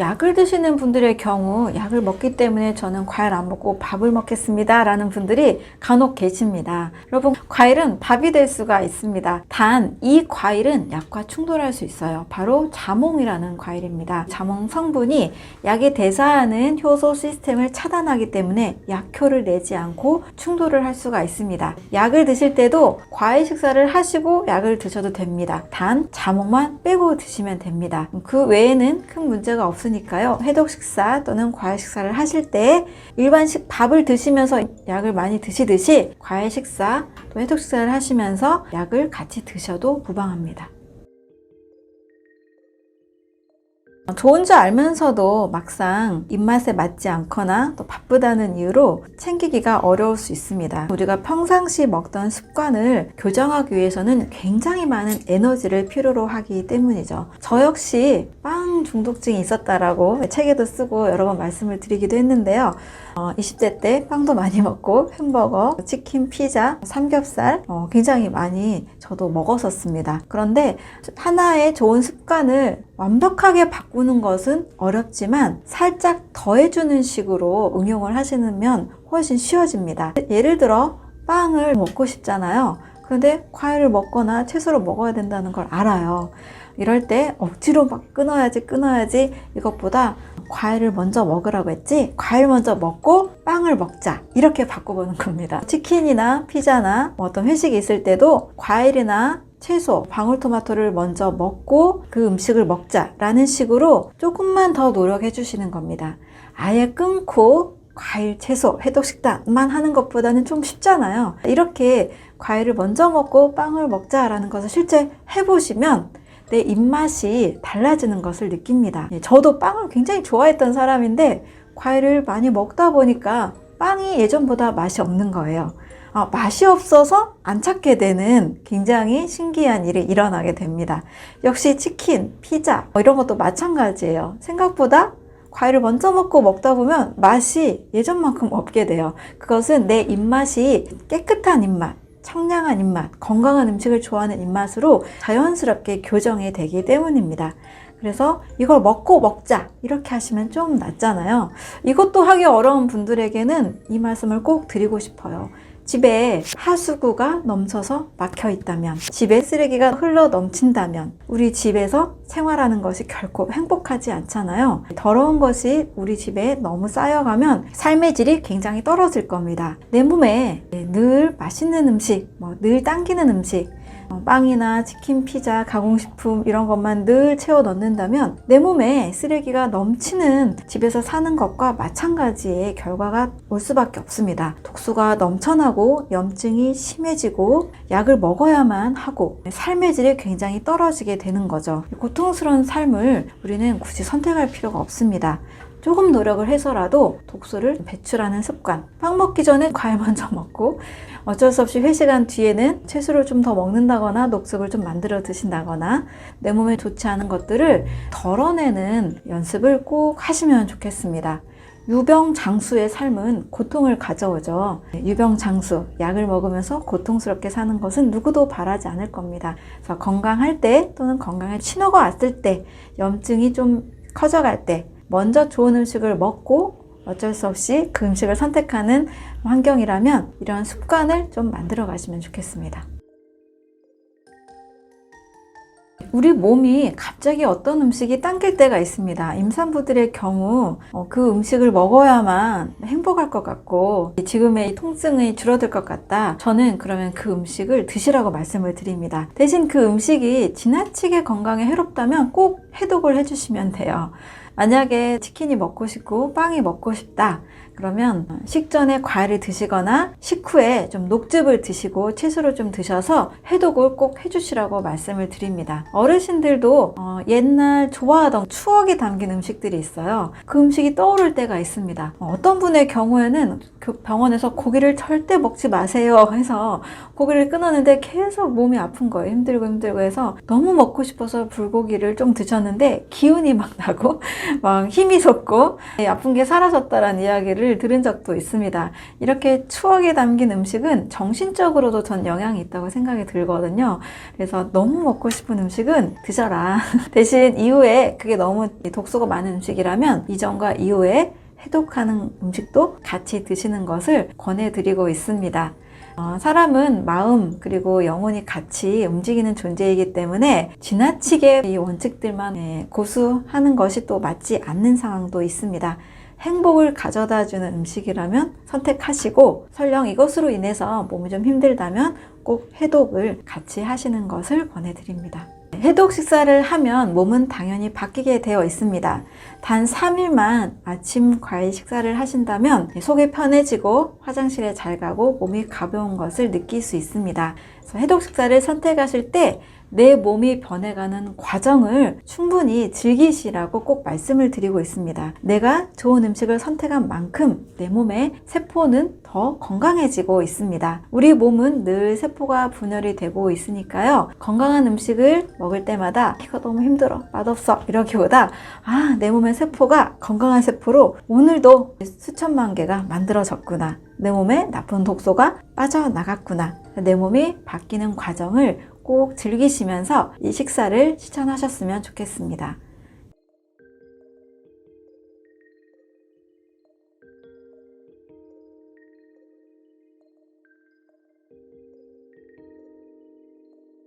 약을 드시는 분들의 경우, 약을 먹기 때문에 저는 과일 안 먹고 밥을 먹겠습니다 라는 분들이 간혹 계십니다. 여러분, 과일은 밥이 될 수가 있습니다. 단, 이 과일은 약과 충돌할 수 있어요. 바로 자몽이라는 과일입니다. 자몽 성분이 약이 대사하는 효소 시스템을 차단하기 때문에 약효를 내지 않고 충돌을 할 수가 있습니다. 약을 드실 때도 과일 식사를 하시고 약을 드셔도 됩니다. 단, 자몽만 빼고 드시면 됩니다. 그 외에는 큰 문제가 없으니까요. 해독 식사 또는 과일 식사를 하실 때 일반식 밥을 드시면서 약을 많이 드시듯이 과일 식사 또 해독 식사를 하시면서 약을 같이 드셔도 무방합니다. 좋은 줄 알면서도 막상 입맛에 맞지 않거나 또 바쁘다는 이유로 챙기기가 어려울 수 있습니다. 우리가 평상시 먹던 습관을 교정하기 위해서는 굉장히 많은 에너지를 필요로 하기 때문이죠. 저 역시 빵 중독증이 있었다라고 책에도 쓰고 여러 번 말씀을 드리기도 했는데요. 20대 때 빵도 많이 먹고 햄버거, 치킨, 피자, 삼겹살 굉장히 많이 저도 먹었었습니다. 그런데 하나의 좋은 습관을 완벽하게 바꾸는 것은 어렵지만 살짝 더해주는 식으로 응용을 하시면 훨씬 쉬워집니다. 예를 들어 빵을 먹고 싶잖아요. 그런데 과일을 먹거나 채소를 먹어야 된다는 걸 알아요. 이럴 때 억지로 막 끊어야지 이것보다 과일을 먼저 먹으라고 했지, 과일 먼저 먹고 빵을 먹자, 이렇게 바꿔보는 겁니다. 치킨이나 피자나 어떤 회식이 있을 때도 과일이나 채소, 방울토마토를 먼저 먹고 그 음식을 먹자라는 식으로 조금만 더 노력해 주시는 겁니다. 아예 끊고 과일, 채소, 해독식단만 하는 것보다는 좀 쉽잖아요. 이렇게 과일을 먼저 먹고 빵을 먹자라는 것을 실제 해보시면 내 입맛이 달라지는 것을 느낍니다. 저도 빵을 굉장히 좋아했던 사람인데 과일을 많이 먹다 보니까 빵이 예전보다 맛이 없는 거예요. 맛이 없어서 안 찾게 되는 굉장히 신기한 일이 일어나게 됩니다. 역시 치킨, 피자 이런 것도 마찬가지예요. 생각보다 과일을 먼저 먹다 보면 맛이 예전만큼 없게 돼요. 그것은 내 입맛이 깨끗한 입맛, 청량한 입맛, 건강한 음식을 좋아하는 입맛으로 자연스럽게 교정이 되기 때문입니다. 그래서 이걸 먹자 이렇게 하시면 좀 낫잖아요. 이것도 하기 어려운 분들에게는 이 말씀을 꼭 드리고 싶어요. 집에 하수구가 넘쳐서 막혀 있다면, 집에 쓰레기가 흘러 넘친다면 우리 집에서 생활하는 것이 결코 행복하지 않잖아요. 더러운 것이 우리 집에 너무 쌓여가면 삶의 질이 굉장히 떨어질 겁니다. 내 몸에 늘 맛있는 음식, 늘 당기는 음식, 빵이나 치킨, 피자, 가공식품 이런 것만 늘 채워 넣는다면 내 몸에 쓰레기가 넘치는 집에서 사는 것과 마찬가지의 결과가 올 수밖에 없습니다. 독소가 넘쳐나고 염증이 심해지고 약을 먹어야만 하고 삶의 질이 굉장히 떨어지게 되는 거죠. 고통스러운 삶을 우리는 굳이 선택할 필요가 없습니다. 조금 노력을 해서라도 독소를 배출하는 습관, 빵 먹기 전에 과일 먼저 먹고 어쩔 수 없이 회식한 뒤에는 채소를 좀 더 먹는다거나 녹즙을 좀 만들어 드신다거나 내 몸에 좋지 않은 것들을 덜어내는 연습을 꼭 하시면 좋겠습니다. 유병장수의 삶은 고통을 가져오죠. 유병장수, 약을 먹으면서 고통스럽게 사는 것은 누구도 바라지 않을 겁니다. 그래서 건강할 때 또는 건강에 신호가 왔을 때, 염증이 좀 커져갈 때 먼저 좋은 음식을 먹고 어쩔 수 없이 그 음식을 선택하는 환경이라면 이런 습관을 좀 만들어 가시면 좋겠습니다. 우리 몸이 갑자기 어떤 음식이 당길 때가 있습니다. 임산부들의 경우 그 음식을 먹어야만 행복할 것 같고 지금의 통증이 줄어들 것 같다. 저는 그러면 그 음식을 드시라고 말씀을 드립니다. 대신 그 음식이 지나치게 건강에 해롭다면 꼭 해독을 해주시면 돼요. 만약에 치킨이 먹고 싶고 빵이 먹고 싶다. 그러면 식전에 과일을 드시거나 식후에 좀 녹즙을 드시고 채소를 좀 드셔서 해독을 꼭 해주시라고 말씀을 드립니다. 어르신들도 옛날 좋아하던 추억이 담긴 음식들이 있어요. 그 음식이 떠오를 때가 있습니다. 어떤 분의 경우에는 그 병원에서 고기를 절대 먹지 마세요 해서 고기를 끊었는데 계속 몸이 아픈 거예요. 힘들고 해서 너무 먹고 싶어서 불고기를 좀 드셨는데 기운이 막 나고 막 힘이 솟고 아픈 게 사라졌다라는 이야기를 들은 적도 있습니다. 이렇게 추억에 담긴 음식은 정신적으로도 전 영향이 있다고 생각이 들거든요. 그래서 너무 먹고 싶은 음식은 드셔라. 대신 이후에 그게 너무 독소가 많은 음식이라면 이전과 이후에 해독하는 음식도 같이 드시는 것을 권해드리고 있습니다. 사람은 마음 그리고 영혼이 같이 움직이는 존재이기 때문에 지나치게 이 원칙들만 고수하는 것이 또 맞지 않는 상황도 있습니다. 행복을 가져다 주는 음식이라면 선택하시고 설령 이것으로 인해서 몸이 좀 힘들다면 꼭 해독을 같이 하시는 것을 권해드립니다. 해독 식사를 하면 몸은 당연히 바뀌게 되어 있습니다. 단 3일만 아침 과일 식사를 하신다면 속이 편해지고 화장실에 잘 가고 몸이 가벼운 것을 느낄 수 있습니다. 그래서 해독 식사를 선택하실 때 내 몸이 변해가는 과정을 충분히 즐기시라고 꼭 말씀을 드리고 있습니다. 내가 좋은 음식을 선택한 만큼 내 몸의 세포는 더 건강해지고 있습니다. 우리 몸은 늘 세포가 분열이 되고 있으니까요. 건강한 음식을 먹을 때마다 이거 너무 힘들어, 맛없어 이러기보다 내 몸의 세포가 건강한 세포로 오늘도 수천만 개가 만들어졌구나. 내 몸에 나쁜 독소가 빠져나갔구나. 내 몸이 바뀌는 과정을 꼭 즐기시면서 이 식사를 실천하셨으면 좋겠습니다.